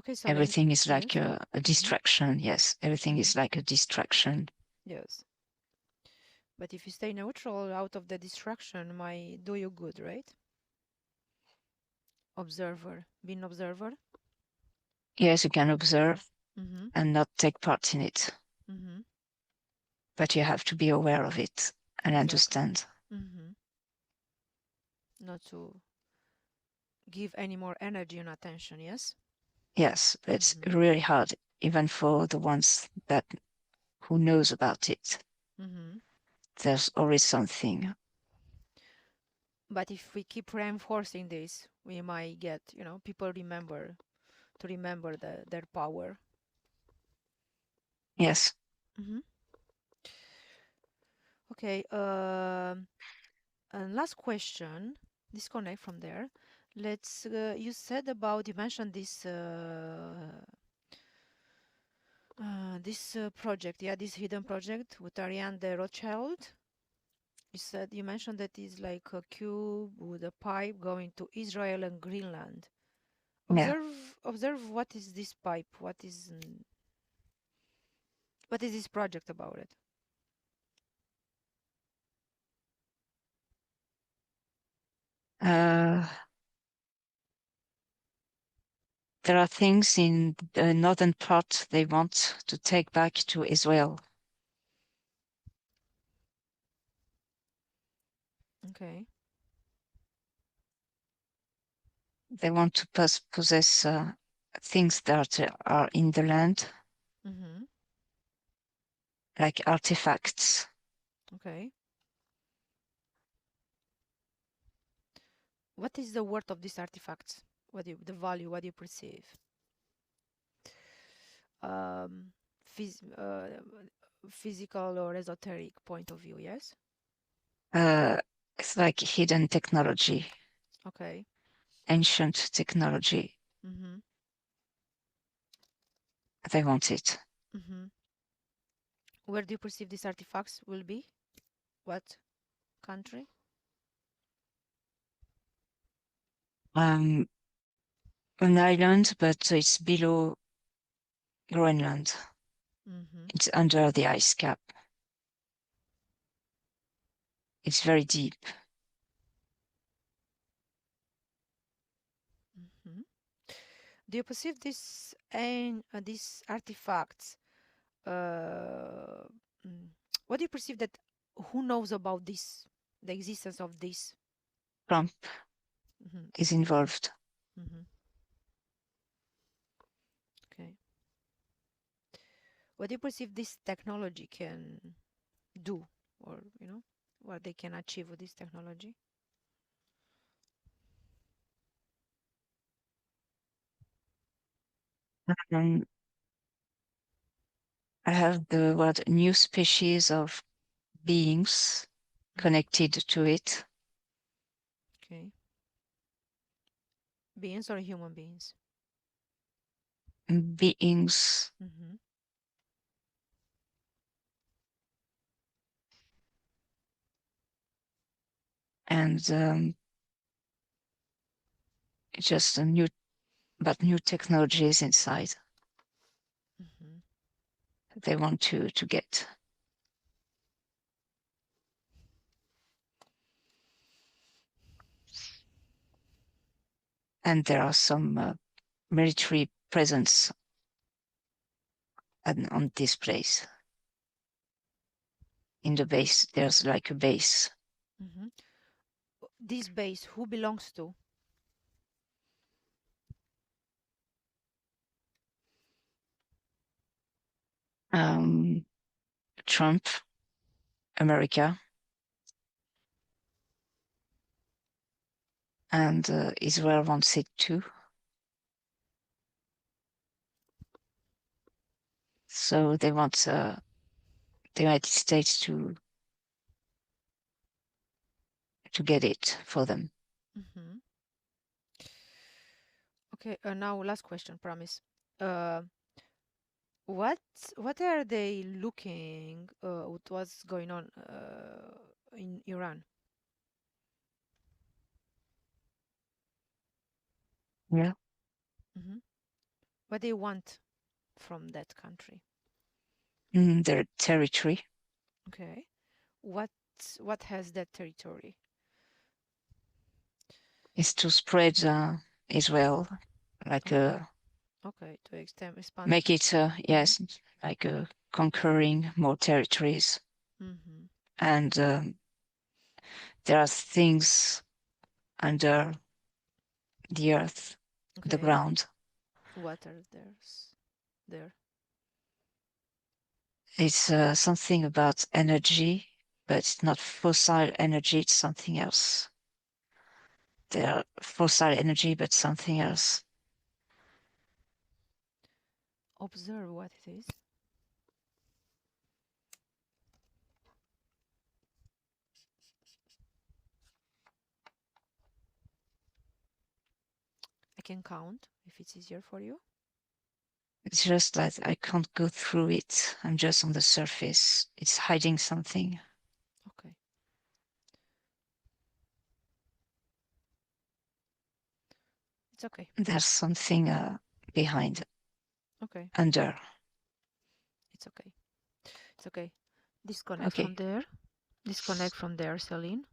Okay, so
Everything is like
yes.
a distraction. Yes, everything is like a distraction.
Yes. But if you stay neutral out of the distraction, might do you good, right? Observer. Being observer.
Yes, you can observe
Mm-hmm.
and not take part in it,
Mm-hmm.
but you have to be aware of it and
Exactly.
understand.
Mm-hmm. Not to give any more energy and attention, yes?
Yes, it's
Mm-hmm.
really hard, even for the ones that who knows about it.
Mm-hmm.
There's always something.
But if we keep reinforcing this, we might get, people remember their power.
Yes.
Mm-hmm. Okay. And last question, disconnect from there. You mentioned this project, yeah, this hidden project with Ariane de Rothschild. You mentioned that it's like a cube with a pipe going to Israel and Greenland.
Yeah.
Observe what is this pipe? What is this project about it?
Uh, there are things in the northern part they want to take back to Israel.
Okay.
They want to possess things that are in the land,
Mm-hmm.
like artifacts.
Okay. What is the worth of these artifacts? The value? What do you perceive? Um, phys Physical or esoteric point of view, yes?
It's like hidden technology,
Okay.
ancient technology.
Mm-hmm.
They want it.
Mm-hmm. Where do you perceive these artifacts will be? What country?
An island, but it's below Greenland.
Mm-hmm.
It's under the ice cap. It's very deep.
Mm-hmm. Do you perceive these artifacts? Uh, mm, what do you perceive that? Who knows about this? The existence of this?
Trump
Mm-hmm.
is involved.
Mm-hmm. Okay. What do you perceive this technology can do, or what they can achieve with this technology?
Um, I have the word new species of beings
Mm-hmm.
connected to it.
Okay. Beings or human beings?
Beings,
Mm-hmm.
and it's just a new, but new technologies inside.
Mm-hmm.
They want to get, and there are some military presence on this place. In the base, there's like a base.
Mm-hmm. This base, who belongs to?
Um, Trump, America, and Israel wants it too. So they want the United States to get it for them.
Mm-hmm. Okay, now last question, promise. Uh, what what are they looking? What's going on in Iran?
Yeah.
Mm-hmm. What they want from that country?
Their territory.
Okay. What has that territory?
Is to spread Israel, like
Okay, to expand.
make it, yes, like conquering more territories.
Mm-hmm.
And there are things under the earth, the
Okay.
ground.
What are there?
It's something about energy, but it's not fossil energy, it's something else. They're fossil energy, but something else.
Observe what it is. I can count if it's easier for you.
It's just that I can't go through it. I'm just on the surface. It's hiding something.
Okay. It's okay.
There's something behind,
Okay.
under.
It's okay. It's okay. Disconnect
Okay.
from there. Disconnect from there, Celine.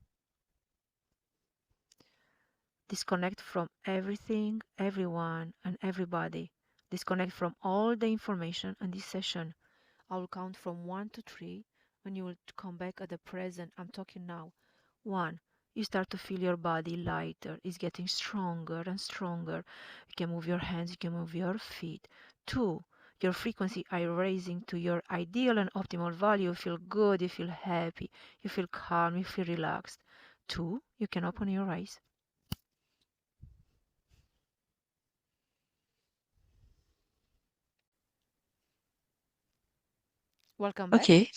Disconnect from everything, everyone, and everybody. Disconnect from all the information in this session. I will count from 1 to 3 and you will come back at the present. I'm talking now. 1. You start to feel your body lighter. It's getting stronger and stronger. You can move your hands, you can move your feet. 2. Your frequency are raising to your ideal and optimal value. You feel good, you feel happy, you feel calm, you feel relaxed. 2. You can open your eyes. Welcome back.
Okay.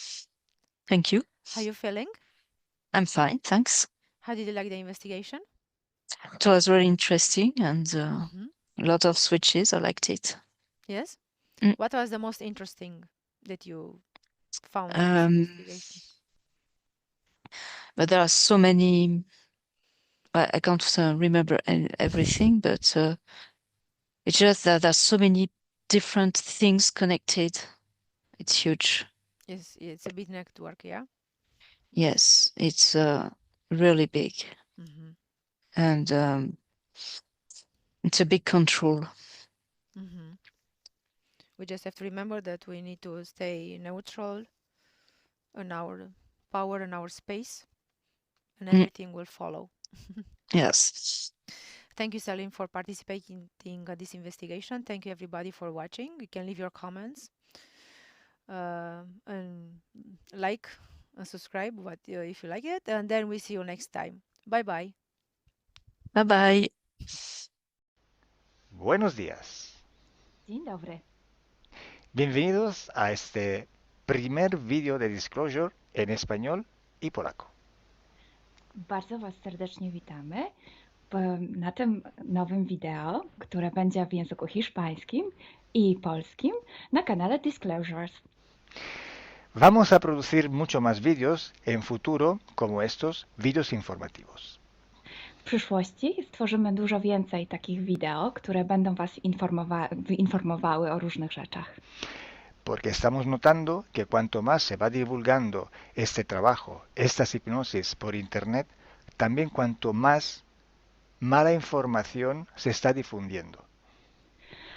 Thank you.
How are you feeling?
I'm fine, thanks.
How did you like the investigation?
It was very interesting and a
Mm-hmm.
lot of switches. I liked it.
Yes?
Mm.
What was the most interesting that you found in this investigation?
But there are so many. I can't remember everything, but it's just that there's so many different things connected. It's huge.
Yes, it's a big network, yeah?
Yes, it's really big,
Mm-hmm.
and it's a big control.
Mm-hmm. We just have to remember that we need to stay neutral in our power and our space, and
Mm,
everything will follow.
yes.
Thank you, Celine, for participating in this investigation. Thank you, everybody, for watching. You can leave your comments and like and subscribe if you like it. And then we see you next time. Bye-bye.
Bye bye.
Buenos días.
Dzień dobry.
Bienvenidos a este primer vídeo de Disclosure en español y polaco.
Bardzo Was serdecznie witamy na tym nowym wideo, które będzie w języku hiszpańskim i polskim na kanale Disclosures.
Vamos a producir mucho más vídeos en futuro como estos vídeos informativos.
W przyszłości stworzymy dużo więcej takich wideo, które będą Was informowały o różnych rzeczach.
Porque estamos notando que cuanto más se va divulgando este trabajo, estas hipnosis por internet, también cuanto más mala información se está difundiendo.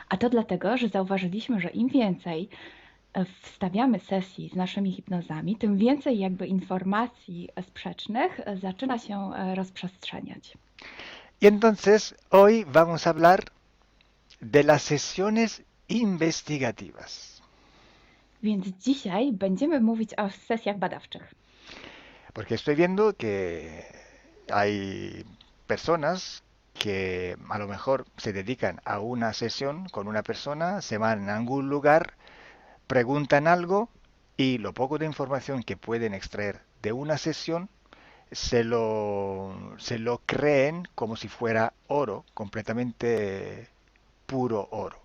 A to dlatego, że zauważyliśmy, że im więcej wstawiamy sesji z naszymi hipnozami, tym więcej jakby informacji sprzecznych zaczyna się rozprzestrzeniać.
Y entonces hoy vamos a hablar de las sesiones investigativas.
Więc dzisiaj będziemy mówić o sesjach badawczych.
Porque estoy viendo que hay personas que a lo mejor se dedican a una sesión con una persona, se van a algún lugar, preguntan algo y lo poco de información que pueden extraer de una sesión se lo creen como si fuera oro, completamente puro oro.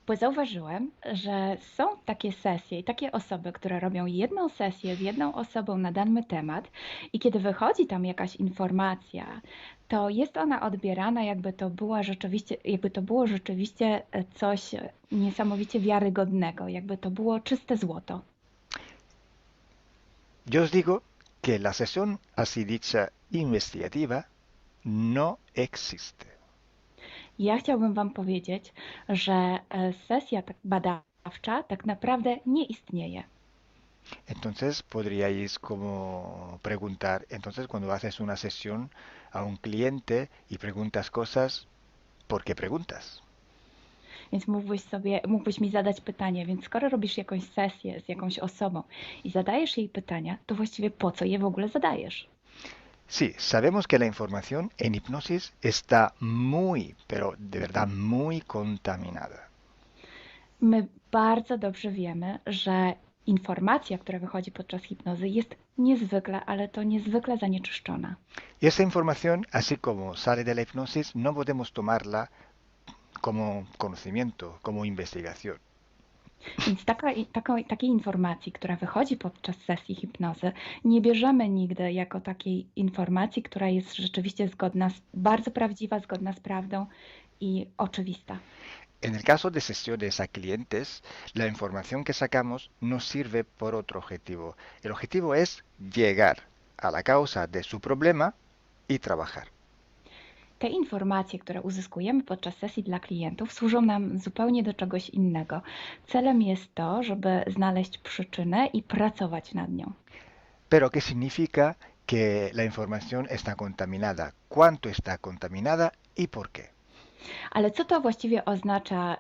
Bo zauważyłem, że są takie sesje i takie osoby, które robią jedną sesję z jedną osobą na dany temat i kiedy wychodzi tam jakaś informacja, to jest ona odbierana, jakby to było rzeczywiście coś niesamowicie wiarygodnego, jakby to było czyste złoto.
Yo os digo que la sesión así dicha investigativa no existe.
Ja chciałbym Wam powiedzieć, że sesja badawcza tak naprawdę nie istnieje.
Entonces podríais como preguntar, entonces cuando haces una sesión a un cliente y preguntas cosas, ¿por qué preguntas?
Więc mógłbyś mi zadać pytanie, więc skoro robisz jakąś sesję z jakąś osobą i zadajesz jej pytania, to właściwie po co je w ogóle zadajesz?
Sí, sabemos que la información en hipnosis está muy, pero de verdad muy contaminada.
My bardzo dobrze wiemy, że informacja, która wychodzi podczas hipnozy, jest niezwykle, ale to niezwykle zanieczyszczona.
Y esta información, así como sale de la hipnosis, no podemos tomarla como conocimiento, como investigación.
Więc takiej informacji, która wychodzi podczas sesji hipnozy, nie bierzemy nigdy jako takiej informacji, która jest rzeczywiście bardzo prawdziwa, zgodna z prawdą i oczywista.
En el caso de sesiones a clientes, la información que sacamos nos sirve por otro objetivo. El objetivo es llegar a la causa de su problema y trabajar.
Te informacje, które uzyskujemy podczas sesji dla klientów, służą nam zupełnie do czegoś innego. Celem jest to, żeby znaleźć przyczynę i pracować nad nią.
Pero ¿qué significa que la información está contaminada? ¿Cuánto está contaminada y por qué?
Ale co to właściwie oznacza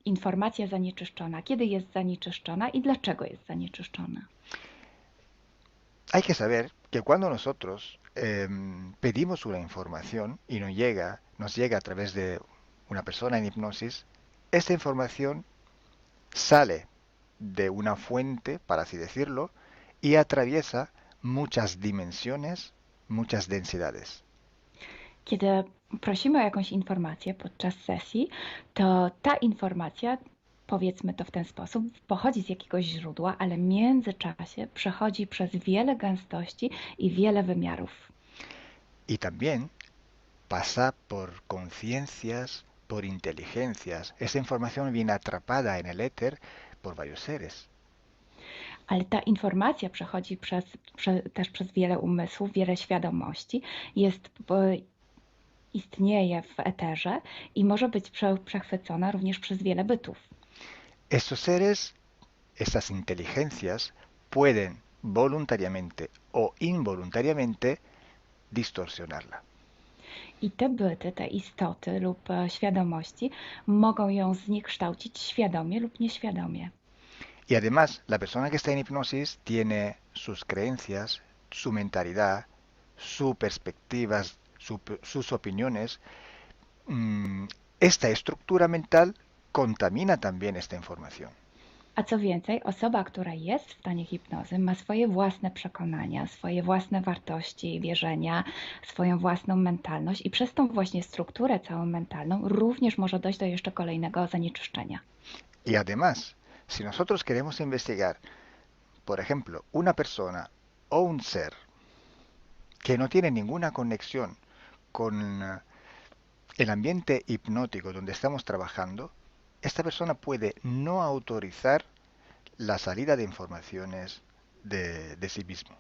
informacja zanieczyszczona? Kiedy jest zanieczyszczona i dlaczego jest zanieczyszczona?
Hay que saber que cuando nosotros pedimos una información y nos llega a través de una persona en hipnosis, esta información sale de una fuente, para así decirlo, y atraviesa muchas dimensiones, muchas densidades.
Kiedy prosimy o jakąś informację podczas sesji, to ta informacja, powiedzmy to w ten sposób, pochodzi z jakiegoś źródła, ale w międzyczasie przechodzi przez wiele gęstości i wiele wymiarów.
Y también pasa por conciencias, por inteligencias. Esa información viene atrapada en el éter por varios seres.
Ale ta informacja przechodzi też przez wiele umysłów, wiele świadomości, istnieje w eterze i może być przechwycona również przez wiele bytów.
Estos seres, estas inteligencias, pueden voluntariamente o involuntariamente distorsionarla.
I te byty, te istoty lub świadomości mogą ją zniekształcić świadomie lub nieświadomie.
Y además, la persona que está en hipnosis tiene sus creencias, su mentalidad, sus perspectivas, sus opiniones. Esta estructura mental contamina también esta información.
A co więcej, osoba, która jest w stanie hipnozy, ma swoje własne przekonania, swoje własne wartości i wierzenia, swoją własną mentalność i przez tą właśnie strukturę całą mentalną również może dojść do jeszcze kolejnego zanieczyszczenia.
Y además, si nosotros queremos investigar, por ejemplo, una persona o un ser que no tiene ninguna conexión con el ambiente hipnótico donde estamos trabajando, esta persona puede no autorizar la salida de informaciones de sí mismo.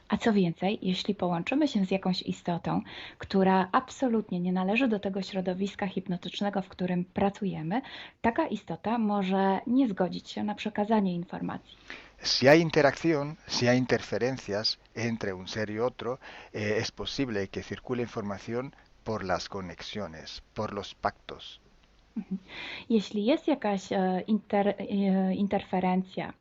A co więcej, jeśli połączymy się z jakąś istotą, która absolutnie nie należy do tego środowiska hipnotycznego, w którym pracujemy, taka istota może nie zgodzić się na przekazanie informacji.
Si hay interacción, si hay interferencias entre un ser y otro, es posible que circule información por las conexiones, por los pactos.
Jeśli jest jakaś interferencja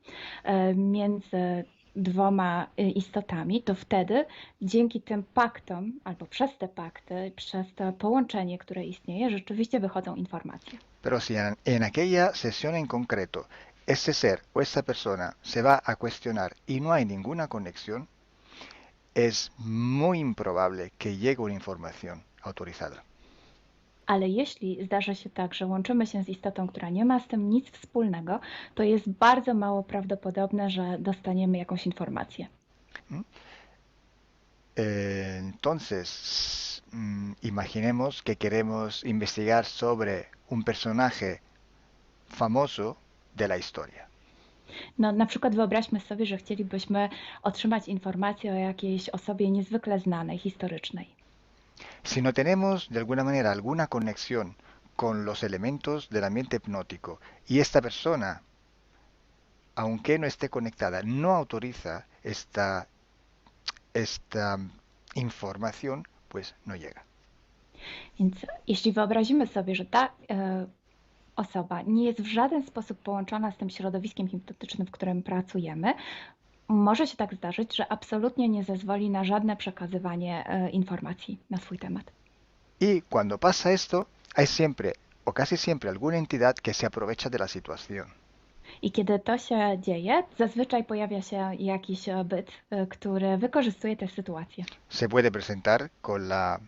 między dwoma istotami, to wtedy dzięki tym paktom, albo przez te pakty, przez to połączenie, które istnieje, rzeczywiście wychodzą informacje.
Pero si en aquella sesión en concreto ese ser o esa persona se va a cuestionar y no hay ninguna conexión, es muy improbable que llegue una información autorizada.
Ale jeśli zdarzy się tak, że łączymy się z istotą, która nie ma z tym nic wspólnego, to jest bardzo mało prawdopodobne, że dostaniemy jakąś informację.
¿Mm? Entonces, imaginemos que queremos investigar sobre un personaje famoso de la historia.
No, na przykład wyobraźmy sobie, że chcielibyśmy otrzymać informację o jakiejś osobie niezwykle znanej, historycznej.
Si no tenemos de alguna manera alguna conexión con los elementos del ambiente hipnótico y esta persona, aunque no esté conectada, no autoriza esta información, pues no llega.
Więc jeśli wyobrazimy sobie, że ta osoba nie jest w żaden sposób połączona z tym środowiskiem hipnotycznym, w którym pracujemy, może się tak zdarzyć, że absolutnie nie zezwoli na żadne przekazywanie informacji na swój temat.
Y cuando pasa esto, hay siempre o casi siempre alguna entidad que se aprovecha de la situación.
I kiedy to się dzieje, zazwyczaj pojawia się jakiś byt, który wykorzystuje tę sytuację.
Se puede presentar con la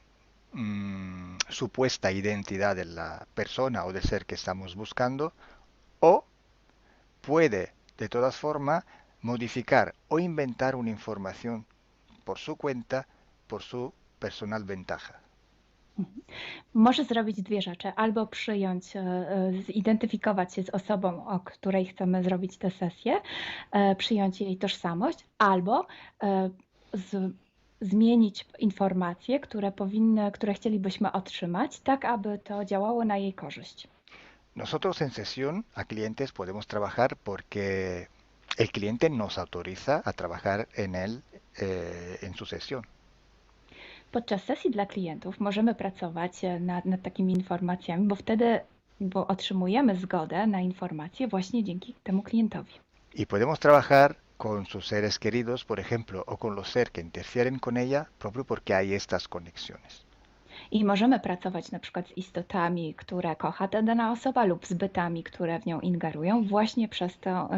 supuesta identidad de la persona o del ser que estamos buscando, o puede de todas formas modificar o inventar una información por su cuenta, por su personal ventaja.
Może zrobić dwie rzeczy. Albo przyjąć, zidentyfikować się z osobą, o której chcemy zrobić tę sesję, przyjąć jej tożsamość, albo zmienić informacje, które chcielibyśmy otrzymać, tak aby to działało na jej korzyść.
Nosotros en sesión a clientes podemos trabajar porque el cliente nos autoriza a trabajar en él en su sesión.
Podczas sesji dla klientów możemy pracować nad takimi informacjami, bo otrzymujemy zgodę na informacje właśnie dzięki temu klientowi.
Y podemos trabajar con sus seres queridos, por ejemplo, o con los seres que interfieren con ella, propio porque hay estas conexiones.
I możemy pracować na przykład z istotami, które kocha ta dana osoba, lub z bytami, które w nią ingerują, właśnie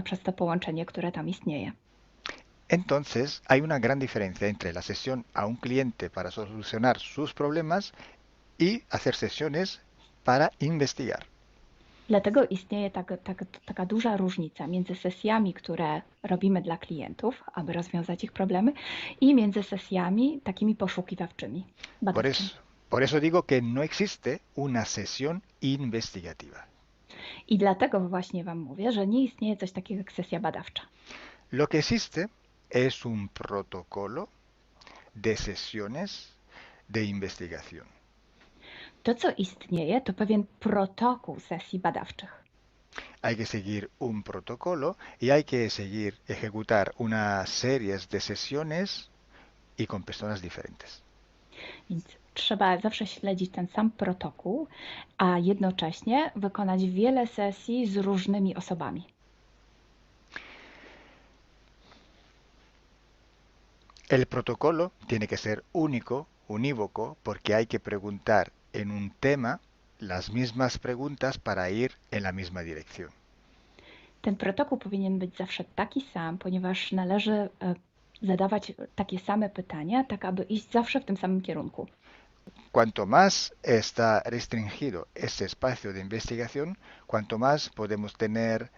przez to połączenie, które tam istnieje.
Entonces, hay una gran diferencia entre la sesión a un cliente para solucionar sus problemas y hacer sesiones para investigar.
Dlatego istnieje taka duża różnica między sesjami, które robimy dla klientów, aby rozwiązać ich problemy, i między sesjami takimi poszukiwawczymi, badawczymi.
Por eso digo que no existe una sesión investigativa.
I dlatego właśnie Wam mówię, że nie istnieje coś takiego jak sesja badawcza.
Lo que existe es un protocolo de sesiones de investigación.
To, co istnieje, to pewien protokół sesji badawczych.
Hay que seguir un protocolo y hay que seguir, ejecutar una serie de sesiones y con personas diferentes.
Więc trzeba zawsze śledzić ten sam protokół, a jednocześnie wykonać wiele sesji z różnymi osobami.
El protocolo tiene que ser único, unívoco, porque hay que preguntar en un tema las mismas preguntas para ir en la misma dirección.
Ten protokół powinien być zawsze taki sam, ponieważ należy zadawać takie same pytania, tak aby iść zawsze w tym samym kierunku.
Cuanto más está restringido este espacio de investigación, cuanto más podemos tener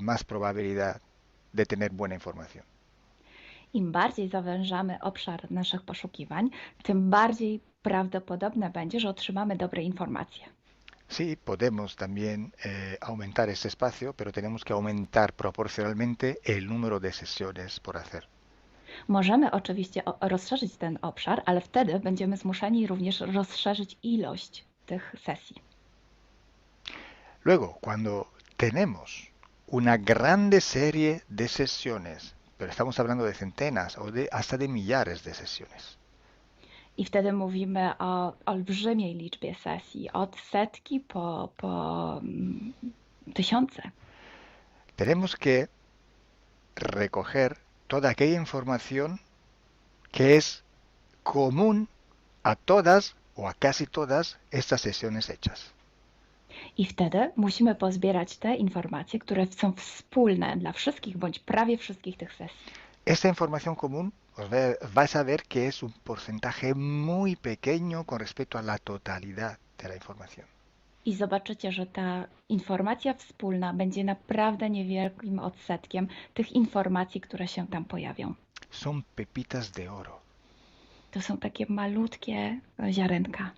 más probabilidad de tener buena información.
Im bardziej zawężamy obszar naszych poszukiwań, tym bardziej prawdopodobne będzie, że otrzymamy dobre informacje.
Sí, podemos también aumentar este espacio, pero tenemos que aumentar proporcionalmente el número de sesiones por hacer.
Możemy oczywiście rozszerzyć ten obszar, ale wtedy będziemy zmuszeni również rozszerzyć ilość tych sesji.
Luego, cuando tenemos una grande serie de sesiones, pero estamos hablando de centenas o hasta de millares de sesiones.
I wtedy mówimy o olbrzymiej liczbie sesji, od setki po tysiące.
Tenemos que recoger toda aquella información que es común a todas o a casi todas estas sesiones hechas.
I wtedy musimy pozbierać te informacje, które są wspólne dla wszystkich bądź prawie wszystkich tych sesji.
Esta información común vais a ver que es un porcentaje muy pequeño con respecto a la totalidad de la información.
I zobaczycie, że ta informacja wspólna będzie naprawdę niewielkim odsetkiem tych informacji, które się tam pojawią.
Son pepitas de oro.
To są takie malutkie ziarenka.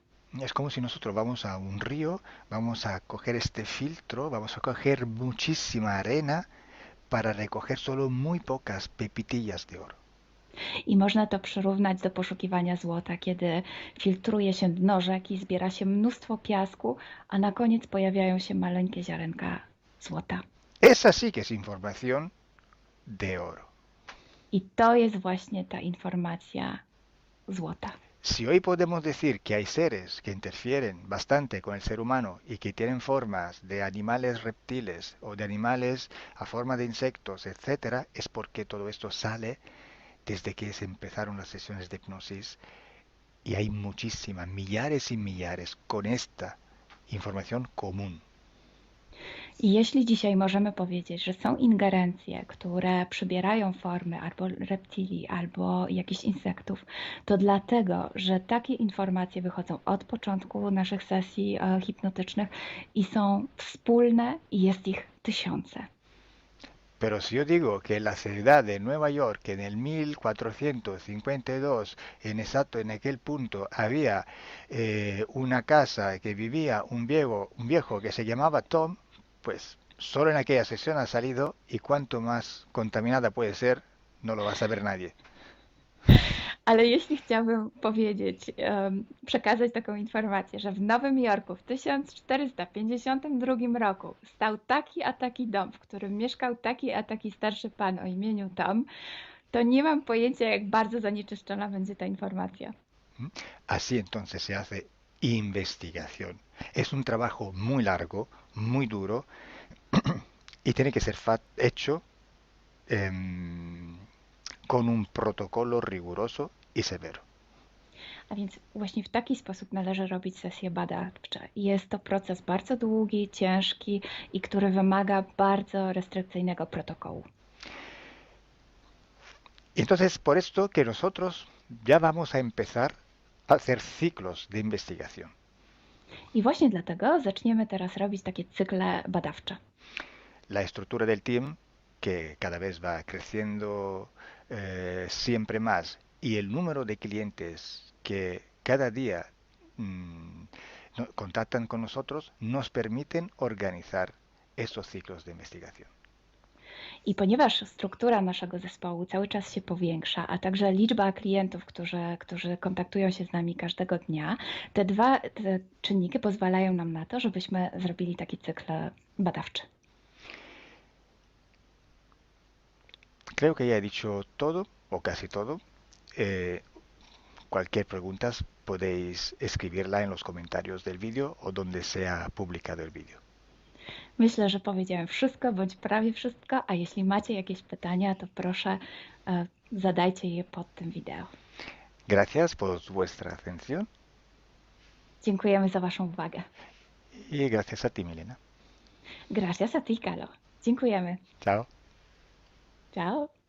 Es como si nosotros vamos a un río, vamos a coger este filtro, vamos a coger muchísima arena para recoger solo muy pocas pepitillas de oro.
I można to przyrównać do poszukiwania złota, kiedy filtruje się dno rzeki, zbiera się mnóstwo piasku, a na koniec pojawiają się maleńkie ziarenka złota.
Esa sí que es información de oro.
I to jest właśnie ta informacja złota.
Si hoy podemos decir que hay seres que interfieren bastante con el ser humano y que tienen formas de animales reptiles o de animales a forma de insectos, etc., es porque todo esto sale desde que se empezaron las sesiones de hipnosis y hay muchísimas, millares y millares con esta información común.
I jeśli dzisiaj możemy powiedzieć, że są ingerencje, które przybierają formy albo reptilii, albo jakichś insektów, to dlatego, że takie informacje wychodzą od początku naszych sesji hipnotycznych i są wspólne i jest ich tysiące.
Pero si yo digo que en la ciudad de Nueva York, en el 1452, en aquel punto, había una casa que vivía un viejo que se llamaba Tom, pues solo en aquella sesión ha salido, y cuanto más contaminada puede ser, no lo va a saber nadie.
Ale jeśli chciałabym powiedzieć, przekazać taką informację, że w Nowym Jorku w 1452 roku stał taki a taki dom, w którym mieszkał taki a taki starszy pan o imieniu Tom, to nie mam pojęcia, jak bardzo zanieczyszczona będzie ta informacja.
Así entonces se hace investigación. Es un trabajo muy largo, muy duro, y tiene que ser hecho con un protocolo riguroso y severo.
A więc właśnie w taki sposób należy robić sesje badawcze. Jest to proces bardzo długi, ciężki i który wymaga bardzo restrykcyjnego protokołu.
Entonces, por esto que nosotros ya vamos a empezar a hacer ciclos de investigación.
I właśnie dlatego zaczniemy teraz robić takie cykle badawcze.
La estructura del team, que cada vez va creciendo siempre más, y el número de clientes que cada día contactan con nosotros, nos permiten organizar estos ciclos de investigación.
I ponieważ struktura naszego zespołu cały czas się powiększa, a także liczba klientów, którzy kontaktują się z nami każdego dnia, te czynniki pozwalają nam na to, żebyśmy zrobili taki cykl badawczy.
Creo que ya he dicho todo, o casi todo. Cualquier pregunta podéis escribirla en los comentarios del vídeo o donde sea publicado el vídeo.
Myślę, że powiedziałem wszystko, bądź prawie wszystko, a jeśli macie jakieś pytania, to proszę zadajcie je pod tym wideo.
Gracias por vuestra atención.
Dziękujemy za Waszą uwagę.
Y gracias a ti, Milena.
Gracias a ti, Kalo. Dziękujemy.
Chao.
Ciao.